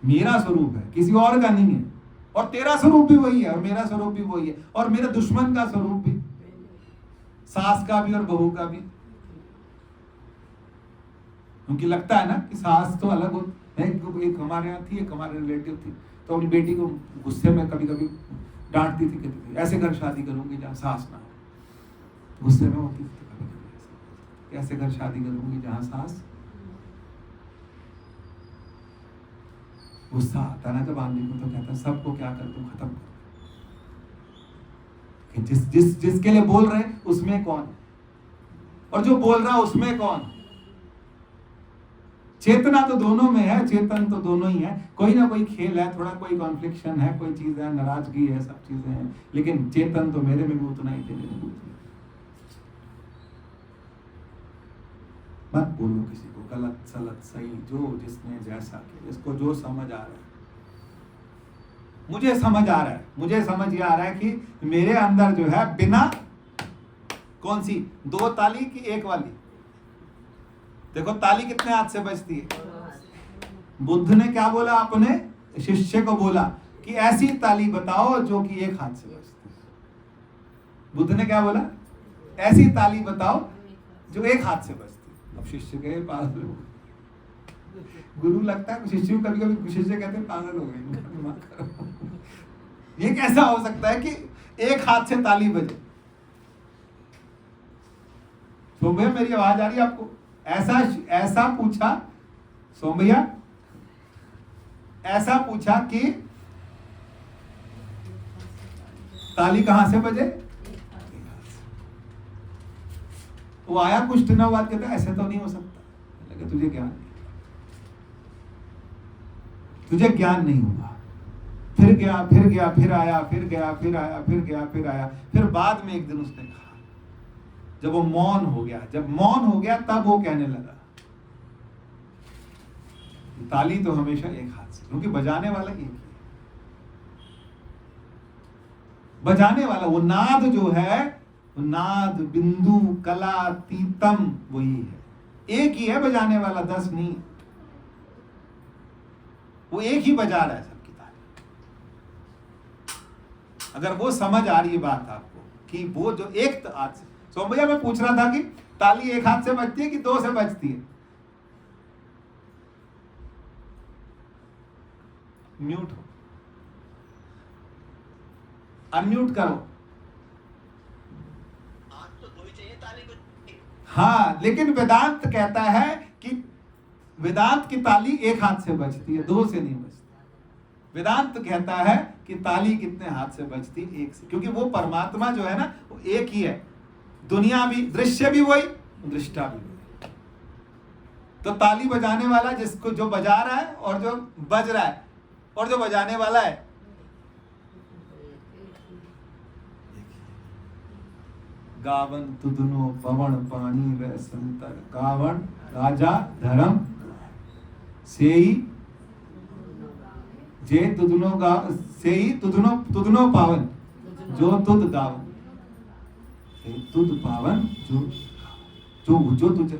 मेरा स्वरूप है, किसी और का नहीं है। और तेरा स्वरूप भी वही है, और मेरा स्वरूप भी वही है, और मेरे दुश्मन का स्वरूप भी, सास का भी और बहू का भी। क्योंकि लगता है ना कि सास तो अलग हो, एक हमारे यहाँ थी, एक हमारे रिलेटिव थी, तो अपनी बेटी को गुस्से में कभी कभी डांटती थी, कहती थी ऐसे घर शादी करूंगी जहाँ सास ना हो। गुस्से में होती थी कभी कभी, ऐसे घर शादी करूंगी जहाँ सास। गुस्सा आता ना जब आदमी को, तो कहता सबको क्या कर दूं, खत्म कर। जिसके लिए बोल रहे उसमें कौन, और जो बोल रहा उसमें कौन। चेतना तो दोनों में है, चेतन तो दोनों ही है। कोई ना कोई खेल है, थोड़ा कोई कॉन्फ्लिक्शन है, कोई चीज है, नाराजगी है, सब चीजें हैं, लेकिन चेतन तो मेरे में भी उतना ही, तेरे में भी उतना। मत बोलो किसी को गलत सलत सही, जो जिसने जैसा किया, जिसको जो समझ आ रहा है मुझे समझ आ रहा है, मुझे समझ ये आ रहा है कि मेरे अंदर जो है बिना कौन सी 2 ताली की 1 वाली, देखो ताली कितने हाथ से बजती है। बुद्ध ने क्या बोला, अपने शिष्य को बोला कि ऐसी ताली बताओ जो कि 1 हाथ से बजती है। बुद्ध ने क्या बोला, ऐसी ताली बताओ जो 1 हाथ से बजती है। अब शिष्य कहे पागल हो, गुरु लगता है शिष्य को, कभी कभी शिष्य कहते हैं पागल हो गए, ये कैसा हो सकता है कि 1 हाथ से ताली बजे। सोम भैया मेरी आवाज आ रही है आपको? ऐसा पूछा सोम भैया, ऐसा पूछा कि ताली कहां से बजे? वो आया कुछ दिनों बाद, कहता ऐसे तो नहीं हो सकता। लगे तुझे ज्ञान नहीं, तुझे ज्ञान नहीं हुआ। फिर गया, फिर गया, फिर आया, फिर गया, फिर आया, फिर गया, फिर आया। फिर बाद में एक दिन उसने कहा, जब वो मौन हो गया, जब मौन हो गया तब वो कहने लगा, ताली तो हमेशा 1 हाथ से, क्योंकि बजाने वाला एक ही है। बजाने वाला वो नाद जो है, वो नाद बिंदु कला तीतम वही है, एक ही है बजाने वाला, 10 नहीं। वो एक ही बजा रहा है सबकी ताली। अगर वो समझ आ रही है बात आपको कि वो जो 1 हाथ से, सोम भैया मैं पूछ रहा था कि ताली 1 हाथ से बजती है कि 2 से बजती है? म्यूट हो, अनम्यूट करो। तो 2 ही चाहिए ताली को। हाँ, लेकिन वेदांत कहता है कि वेदांत की ताली 1 हाथ से बजती है, 2 से नहीं बजती। वेदांत कहता है कि ताली कितने हाथ से बजती? 1 से, क्योंकि वो परमात्मा जो है ना, वो एक ही है। दुनिया भी, दृश्य भी वही, दृष्टा भी वही। तो ताली बजाने वाला जिसको, जो बजा रहा है और जो बज रहा है और जो बजाने वाला है, गावन तुदनो पवन पानी व संतर, गावन राजा धर्म सेई जे तुदनो गा, सेई तुदनो पावन जो तुद गावन, तुद पावन जो तुझे,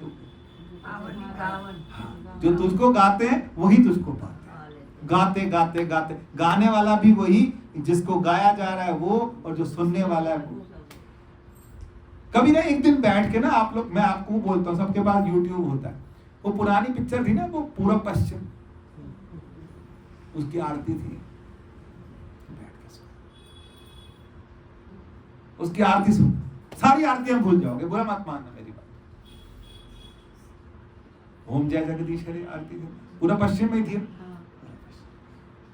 जो तुझको गाते हैं वही तुझको पाते हैं। गाते गाते गाते, गाने वाला भी वही, जिसको गाया जा रहा है वो, और जो सुनने वाला है वो। कभी ना एक दिन बैठ के ना आप लोग, मैं आपको बोलता हूँ, सबके पास YouTube होता है, वो पुरानी पिक्चर थी ना, वो पूरब पश्चिम, उसकी आरती थी, बैठ के सुन, उसकी आरती सुन, सारी आरतियां भूल जाओगे, बुरा मत मानना मेरी बात। ओम जय जगदीश हरे आरती थी, पूरा पश्चिम में थी,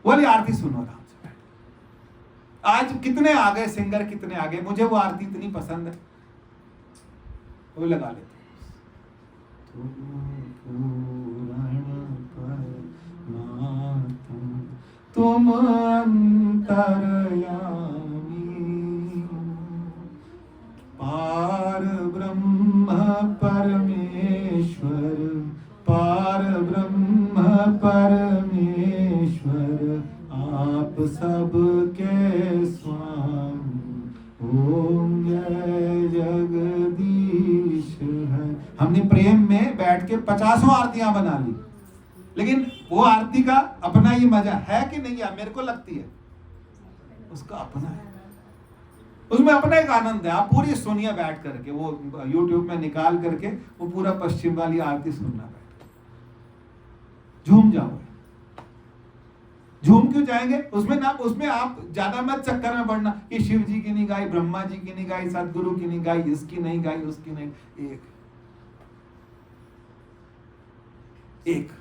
वो वाली आरती सुनो आराम से बैठ। आज कितने आ गए सिंगर, कितने आ गए, मुझे वो आरती इतनी पसंद है, वो लगा लेते। तुम अंतर्यामी, पार ब्रह्म परमेश्वर, पार ब्रह्म परमेश्वर, आप सबके स्वामी, ओम जय जगदीश है। हमने प्रेम में बैठ के 50 आरतियां बना ली, लेकिन वो आरती का अपना ही मजा है कि नहीं है? मेरे को लगती है उसका अपना है, उसमें अपना एक आनंद है। आप पूरी सुनिए बैठ करके, वो YouTube में निकाल करके वो पूरा पश्चिम वाली आरती सुनना, बैठ झूम जाओ। झूम क्यों जाएंगे उसमें ना, उसमें आप ज्यादा मत चक्कर में पड़ना कि शिव जी की नहीं गाई, ब्रह्मा जी की नहीं गाई, सदगुरु की नहीं गाई, इसकी नहीं गाई, उसकी नहीं, एक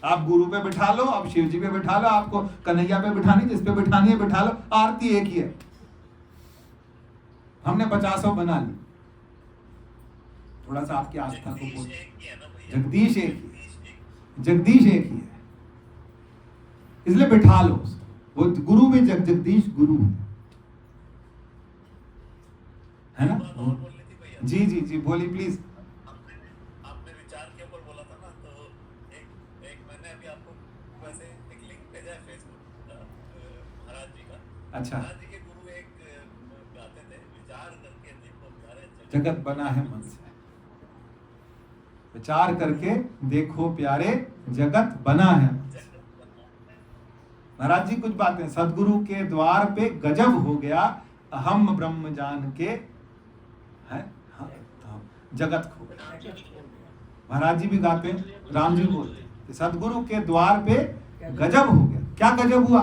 आप गुरु पे बिठा लो, आप शिव जी पे बिठा लो, आपको कन्हैया पे बिठानी, जिस पे बिठानी है बिठा लो, आरती एक ही है। हमने 50 बना ली, थोड़ा सा आपकी आस्था को बोल, जगदीश एक ही है, जगदीश एक ही है, इसलिए बिठा लो उसको। वो गुरु भी जगदीश गुरु है ना? जी जी जी बोलिए प्लीज। आपने विचार के ऊपर बोला था ना, तो एक मैंने अभी आपको वैसे एक लिंक भेजा है फेसबुक, महाराज जी का। अच्छा। महाराज जी के गुरु एक गाते थे, विचार करके देखो प्यारे जगत बना है मन से। विचार करके देखो प्यारे जगत बना है। महाराज जी कुछ बातें, सदगुरु के द्वार पे गजब हो गया, हम ब्रह्म जान के है जगत खो गया। महाराज जी भी गाते हैं, राम जी बोलते हैं कि सदगुरु के द्वार पे गजब हो गया। क्या गजब हुआ?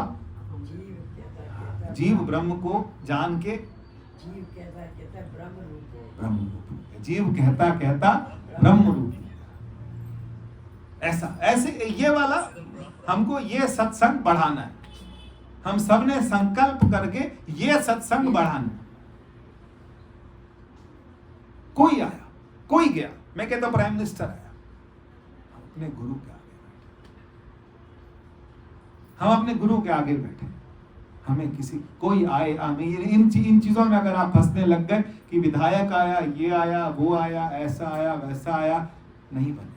जीव ब्रह्म को जान के ब्रह्म रूप, जीव कहता कहता ब्रह्म रूप। ऐसा ऐसे ये वाला हमको ये सत्संग बढ़ाना है। हम सब ने संकल्प करके ये सत्संग बढ़ाना है। कोई आया, कोई गया, मैं कहता प्राइम मिनिस्टर आया, हम अपने गुरु के आगे बैठे, हम अपने गुरु के आगे बैठे। हमें किसी कोई आए इन चीजों में अगर आप फंसने लग गए कि विधायक आया, ये आया, वो आया, ऐसा आया, वैसा आया, नहीं बनेगा।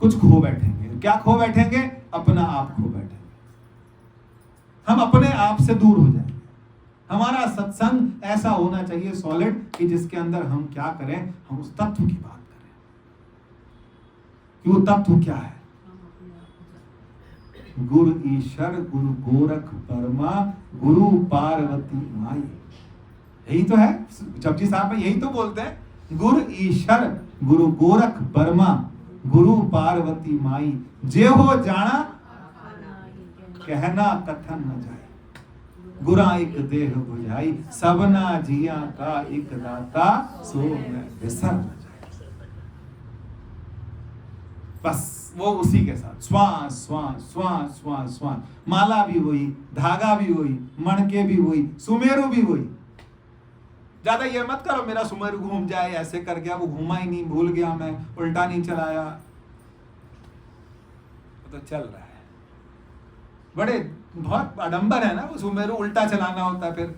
कुछ खो बैठेंगे। क्या खो बैठेंगे? अपना आप खो बैठेंगे। हम अपने आप से दूर हो जाएंगे। हमारा सत्संग ऐसा होना चाहिए सॉलिड कि जिसके अंदर हम क्या करें, हम उस तत्व की बात करें कि वो तत्व क्या है। गुरु ईश्वर, गुरु गोरख परमा, गुरु पार्वती माई। यही तो है, जपजी साहब में यही तो बोलते हैं, गुरु ईश्वर, गुरु गोरख परमा, गुरु पार्वती माई। जे हो जाना कहना कथन न जाए, गुरा एक देह बुझाई, सबना जिया का एक दाता, सो मैं बिसर न जाए। बस वो उसी के साथ श्वास श्वास श्वास श्वास श्वास। माला भी वही, धागा भी वही, मणके भी वही, सुमेरु भी वही। ज्यादा ये मत करो मेरा सुमेरु घूम जाए, ऐसे कर गया, वो घूमा ही नहीं, भूल गया मैं, उल्टा नहीं चलाया, तो चल रहा है। बड़े बहुत आडंबर है ना वो सुमेरु उल्टा चलाना होता है। फिर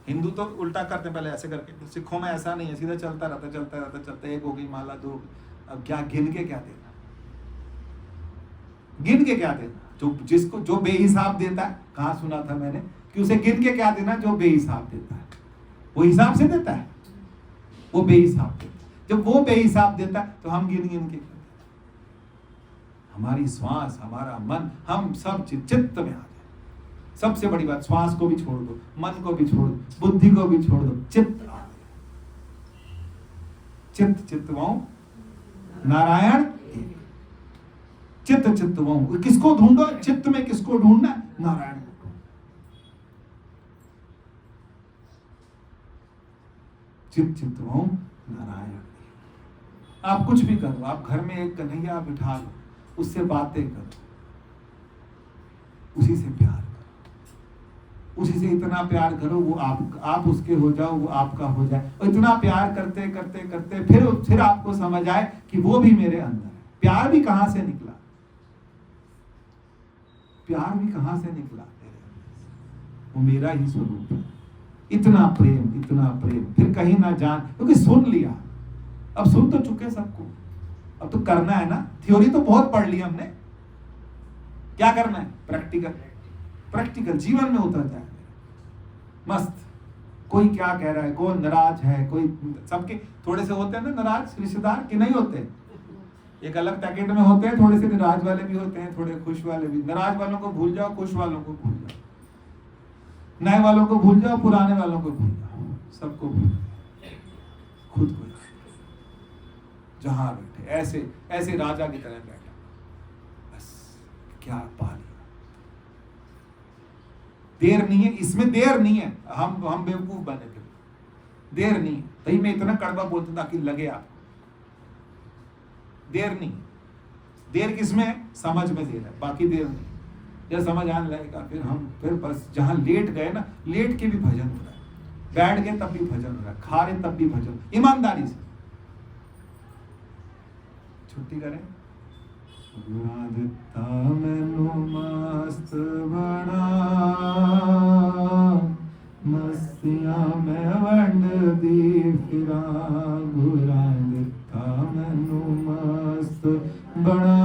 हिंदू तो उल्टा करते पहले ऐसे करके, सिखों में ऐसा नहीं है, सीधा चलता रहता चलता रहता चलता। एक हो गई माला, दो, अब क्या गिन के क्या देना, गिन के क्या देना? जो जिसको जो बेहिसाब देता है, कहाँ सुना था मैंने कि उसे गिन के क्या देना? जो बेहिसाब देता है वो हिसाब से देता है, वो बेहिसाब देता है। जब वो बेहिसाब देता है तो हम गिन गिन के क्या देते? हमारी श्वास, हमारा मन, हम सब चित्त में आ जाए। सबसे बड़ी बात, श्वास को भी छोड़ दो, मन को भी छोड़ दो, बुद्धि को भी छोड़ दो, चित्त आ जाए। चित्त चित्तवाऊ नारायण एक। चित्त चित्तवाऊ, किसको ढूंढो? चित्त में किसको ढूंढना? नारायण को। चित्त चित्तवाऊ नारायण। आप कुछ भी करो, आप घर में एक कन्हैया बिठा लो, उससे बातें करो, उसी से प्यार करो, उसी से इतना प्यार करो वो आप उसके हो जाओ, वो आपका हो जाए। और इतना प्यार करते करते करते फिर आपको समझ आए कि वो भी मेरे अंदर है। प्यार भी कहां से निकला? प्यार भी कहां से निकला? वो मेरा ही स्वरूप है। इतना प्रेम, इतना प्रेम, फिर कहीं ना जान, क्योंकि सुन लिया, अब सुन तो चुके सबको, अब तो करना है ना। थ्योरी तो बहुत पढ़ ली हमने, क्या करना है? प्रैक्टिकल, प्रैक्टिकल जीवन में उतर जाए। मस्त। कोई क्या कह रहा है, कौन नाराज है, कोई, सबके थोड़े से होते हैं ना नाराज रिश्तेदार, कि नहीं होते? एक अलग पैकेट में होते हैं, थोड़े से नाराज वाले भी होते हैं, थोड़े खुश वाले भी। नाराज वालों को भूल जाओ, खुश वालों को भूल जाओ, नए वालों को भूल जाओ, पुराने वालों को भूल जाओ, सबको भूल जाओ, खुद को। जहां बैठे ऐसे ऐसे राजा की तरह बैठा, बस क्या पा लिया। देर नहीं है इसमें, देर नहीं है। हम बेवकूफ बने थे, देर नहीं है। तभी मैं इतना कड़वा बोलता ताकि लगे आप। देर नहीं, देर किसमें है? समझ में देर है, बाकी देर नहीं। जब समझ आने लगेगा फिर बस जहां लेट गए ना, लेट के भी भजन हो रहा है, बैठ गए तब भी भजन हो रहा है, खा रहे तब भी भजन, ईमानदारी से। छुट्टी करें। दिता मैनू मस्त बना, मस्तियां में वंड दी फिरा, गुरा दिता मैनू मस्त बना,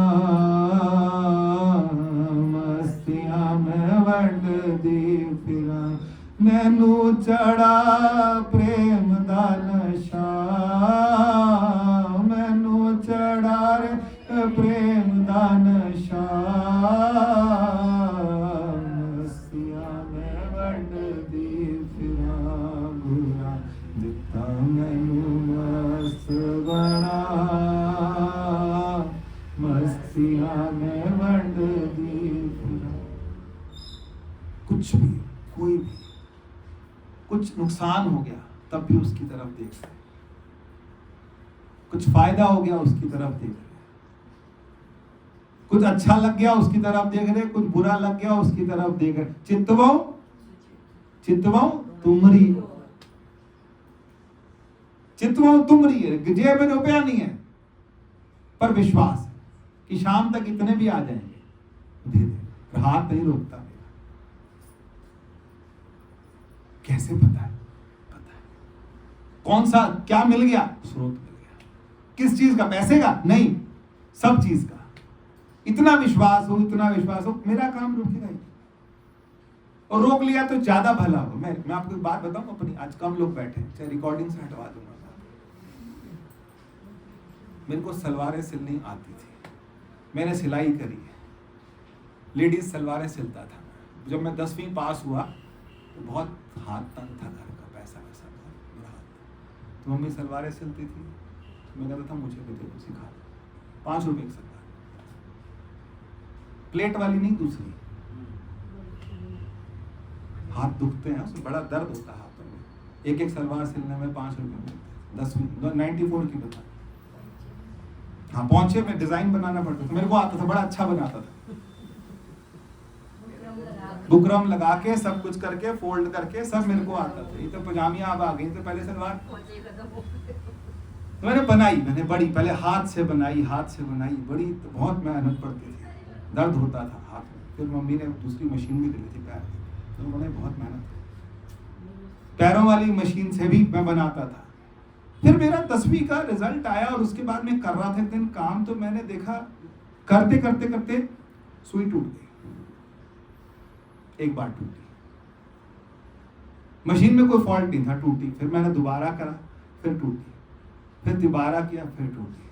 मस्तियां में वंड रे प्रेम दान श्याम मस्तिया में वंड दी फिरा गुरा दिता मैनू मस्त बना मस्तिया में वंड दी फिरा। कुछ भी कोई भी कुछ नुकसान हो गया तब भी उसकी तरफ देख रहे, कुछ फायदा हो गया उसकी तरफ देख रहे, कुछ अच्छा लग गया उसकी तरफ देख रहे, कुछ बुरा लग गया उसकी तरफ देख रहे। चित्तवो चित्तवो तुमरी, चित्तवो तुमरी है, जेब में रुपया नहीं है पर विश्वास है कि शाम तक इतने भी आ जाएंगे, दे दे, हाथ नहीं रोकता मेरा। कैसे पता है? कौन सा क्या मिल गया? स्रोत मिल गया। किस चीज का? पैसे का नहीं, सब चीज का। इतना विश्वास हो, इतना विश्वास हो, मेरा काम रुकेगा ही। और रोक लिया तो ज्यादा भला हो। मैं आपको एक बात बताऊं अपनी, आज कम लोग बैठे हैं, चाहे रिकॉर्डिंग से हटवा दूंगा। मेरे को सलवारें सिलनी आती थी, मैंने सिलाई करी है, लेडीज सलवारें सिलता था। जब मैं 10वीं पास हुआ तो बहुत हाथ तंग था, घर का पैसा वैसा बुरा हाथ था। तो मम्मी सलवारें सिलती थी, तो मैं कहता था मुझे भी दे दो, सिखा दो। 5 रुपए की सलवार, प्लेट वाली नहीं, दूसरी। हाथ दुखते हैं, उसमें बड़ा दर्द होता है हाथों में। एक सलवार सिलने में 5 रुपए मिलते। 94 की बता। हाँ, पहुंचे में डिजाइन बनाना पड़ता था, मेरे को आता था, बड़ा अच्छा बनाता था। बुकरम लगा के सब कुछ करके फोल्ड करके सब मेरे को आता था। ये तो पजामियां अब आ गई, तो पहले सलवार तो मैंने बनाई, मैंने बड़ी पहले हाथ से बनाई बड़ी, तो बहुत मेहनत पड़ती थी, दर्द होता था हाथ में। फिर मम्मी ने दूसरी मशीन भी दी थी पैर, तो उन्होंने बहुत मेहनत की। पैरों वाली मशीन से भी मैं बनाता था। फिर मेरा 10वीं का रिजल्ट आया और उसके बाद मैं कर रहा था दिन काम, तो मैंने देखा करते करते करते सुई टूट गई। एक बार टूटी, मशीन में कोई फॉल्ट नहीं था, टूटी। फिर मैंने दोबारा करा, फिर टूटी, फिर दोबारा किया, फिर टूटी।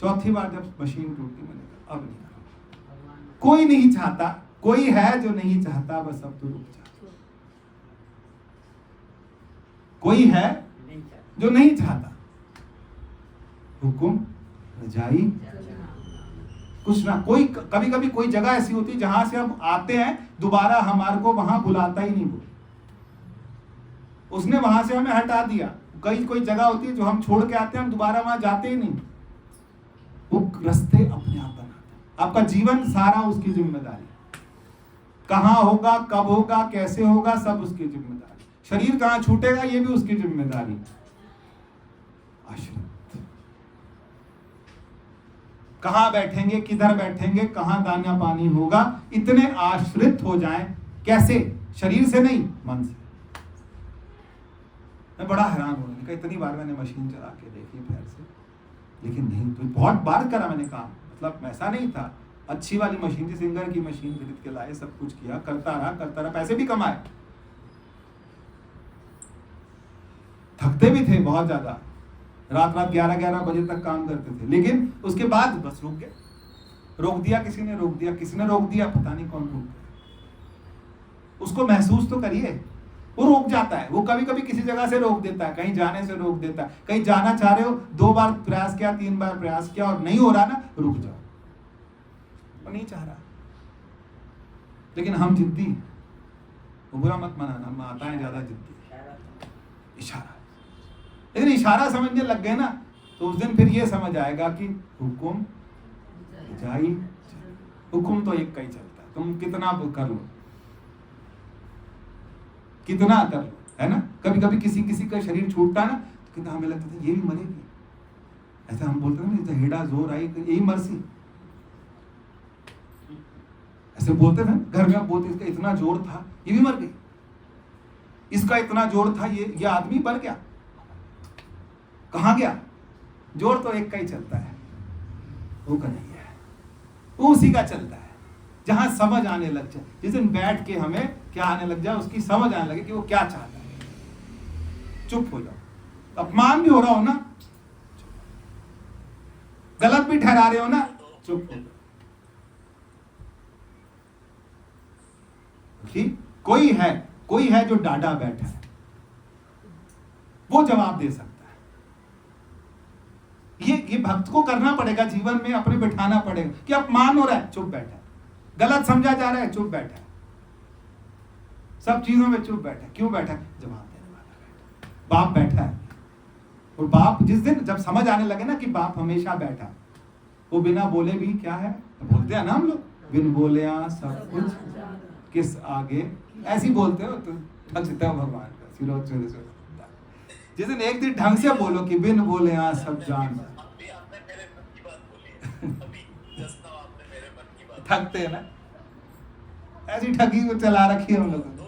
चौथी बार जब मशीन टूटी, मैंने कहा अब नहीं करूंगा। कोई नहीं चाहता, कोई है जो नहीं चाहता, बस अब तो रुक जा। कोई है जो नहीं चाहता, हुकुम रजाई कुछ ना। कोई कभी कभी कोई जगह ऐसी होती है जहां से हम आते हैं, दोबारा हमारे को वहां बुलाता ही नहीं। वो उसने वहां से हमें हटा दिया। कोई जगह होती है जो हम छोड़ के आते हैं, हम दोबारा वहां जाते ही नहीं। वो रास्ते अपने आप बनाता है। आपका जीवन सारा उसकी जिम्मेदारी, कहां होगा, कब होगा, कैसे होगा, सब उसकी जिम्मेदारी। शरीर कहां छूटेगा, ये भी उसकी जिम्मेदारी। आश्रित, कहां बैठेंगे, किधर बैठेंगे, कहां दाना पानी होगा, इतने आश्रित हो जाएं। कैसे? शरीर से नहीं, मन से। मैं बड़ा हैरान हूं, इतनी बार मैंने मशीन चला के देखी पैर से, लेकिन नहीं। तो बहुत बार करा मैंने काम, मतलब ऐसा नहीं था। अच्छी वाली मशीन थी, सिंगर की मशीन खरीद के लाए, सब कुछ किया, करता रहा, पैसे भी कमाए, थकते भी थे बहुत ज्यादा। रात 11 बजे तक काम करते थे, लेकिन उसके बाद बस रुक गए। रोक दिया किसी ने, रोक दिया, पता नहीं कौन रोक गया। उसको महसूस तो करिए। वो रोक जाता है, वो कभी कभी किसी जगह से रोक देता है, कहीं जाने से रोक देता है। कहीं जाना चाह रहे हो, 2 बार प्रयास किया, 3 बार प्रयास किया और नहीं हो रहा ना, रुक जाओ। वो नहीं चाह रहा, लेकिन हम जिद्दी। वो बुरा मत मानना, हम आता है ज्यादा जिद्दी। इशारा, लेकिन इशारा समझने लग गए ना, तो उस दिन फिर ये समझ आएगा कि हुकुम जाई, हुकुम तो एक का ही चलता है। तुम कितना कर लो, कितना कर लो, है ना। कभी कभी किसी का शरीर छूटता है ना, तो कितना हमें लगता था ये भी मरेगी। ऐसा हम बोलते हैं ना, हेडा जोर आई, यही मरसी, ऐसे बोलते थे घर में। बोलते इसका इतना जोर था, ये भी मर गई। इसका इतना जोर था, ये आदमी मर गया। कहां गया? जोर तो एक का ही चलता है, वो का नहीं है, वो उसी का चलता है। जहां समझ आने लग जाए, जिस दिन बैठ के हमें क्या आने लग जाए, उसकी समझ आने लगे कि वो क्या चाहता है, चुप हो जाओ। अपमान भी हो रहा हो ना, गलत भी ठहरा रहे हो ना, चुप हो। ठीक, कोई है जो डांटा बैठा है, वो जवाब दे सकता है। ये भक्त को करना पड़ेगा, जीवन में अपने बिठाना पड़ेगा कि अपमान हो रहा है, चुप बैठा है, गलत समझा जा रहा है, चुप बैठा है, सब चीजों में चुप बैठा है। क्यों बैठा है? जवाब देने वाला बैठा है, बाप बैठा है। और बाप जिस दिन जब समझ आने लगे ना कि बाप हमेशा बैठा, वो बिना बोले भी क्या है, बोलते हैं ना हम लोग, बिन बोले सब कुछ किस आगे, ऐसी बोलते हो तो थक जाता है भगवान का सिरोज चोरे से। जिस दिन एक दिन ढंग से बोलो कि बिन बोले सब जान, अभी आपने मेरे मन की बात बोली, अभी just now आपने मेरे मन की बात थकते हैं ना, ऐसी ठगी को चला रखी है हम लोगों ने। दो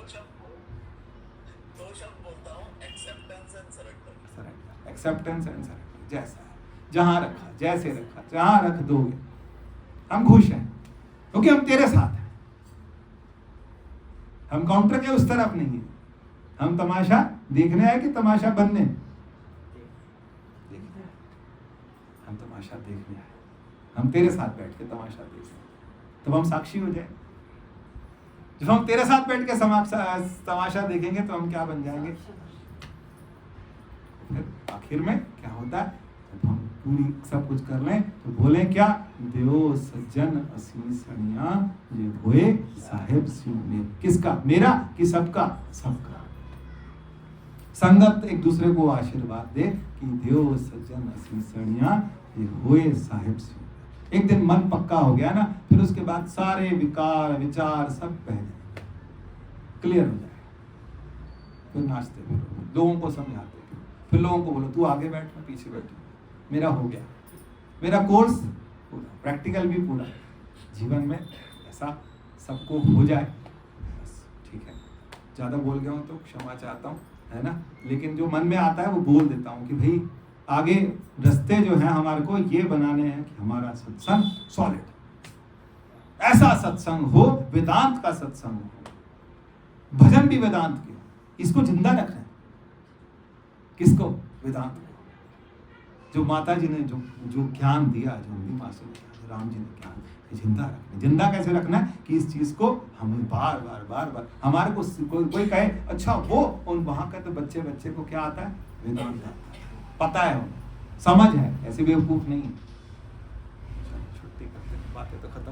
शब्द बोलता हूँ, acceptance and surrender. Acceptance and surrender, जैसा है, जहां रखा, जैसे रखा, जहां रख दोगे, हम खुश हैं क्योंकि हम तेरे साथ हैं। हम काउंटर के उस तरफ नहीं है, हम तमाशा देखने आए कि तमाशा बनने, देखने आए, हम तमाशा देखने आए, हम तेरे साथ बैठ के तमाशा देख रहे, तो हम साक्षी हो जाए। जब हम तेरे साथ बैठ के तमाशा देखेंगे तो हम क्या बन जाएंगे? फिर आखिर में क्या होता है, जब हम पूरी सब कुछ कर लें तो बोले क्या, देव सज्जन असी सणिया ये होए साहेब सिंह में। किसका? मेरा कि सबका? सबका। संगत एक दूसरे को आशीर्वाद दे कि देव सज्जन असी सणिया ये होए साहेब सिंह। एक दिन मन पक्का हो गया ना, फिर उसके बाद सारे विकार विचार सब बह जाएंगे, क्लियर हो जाएगा। फिर नाचते फिरो, लोगों को समझाते फिर लोगों को बोलो तू आगे बैठ, मैं पीछे बैठू, मेरा हो गया, मेरा कोर्स पूरा, प्रैक्टिकल भी पूरा। जीवन में ऐसा सबको हो जाए, बस ठीक है। ज़्यादा बोल गया हूँ तो क्षमा चाहता हूँ, है ना। लेकिन जो मन में आता है वो बोल देता हूँ कि भाई आगे रास्ते जो हैं हमारे को ये बनाने हैं कि हमारा सत्संग सॉलिड, ऐसा सत्संग हो, वेदांत का सत्संग हो, भजन भी वेदांत के, इसको जिंदा रखना है। किसको? वेदांत को। जो माता जी ने जो ज्ञान दिया, जो उनकी माँ से जो राम जी ने ज्ञान, जिंदा रखना। जिंदा कैसे रखना है कि इस चीज को हमें बार बार हमारे को कोई कहे अच्छा वो उन वहां का, तो बच्चे को क्या आता है? वेदांत आता है, पता है, समझ है, ऐसे बेवकूफ नहीं है।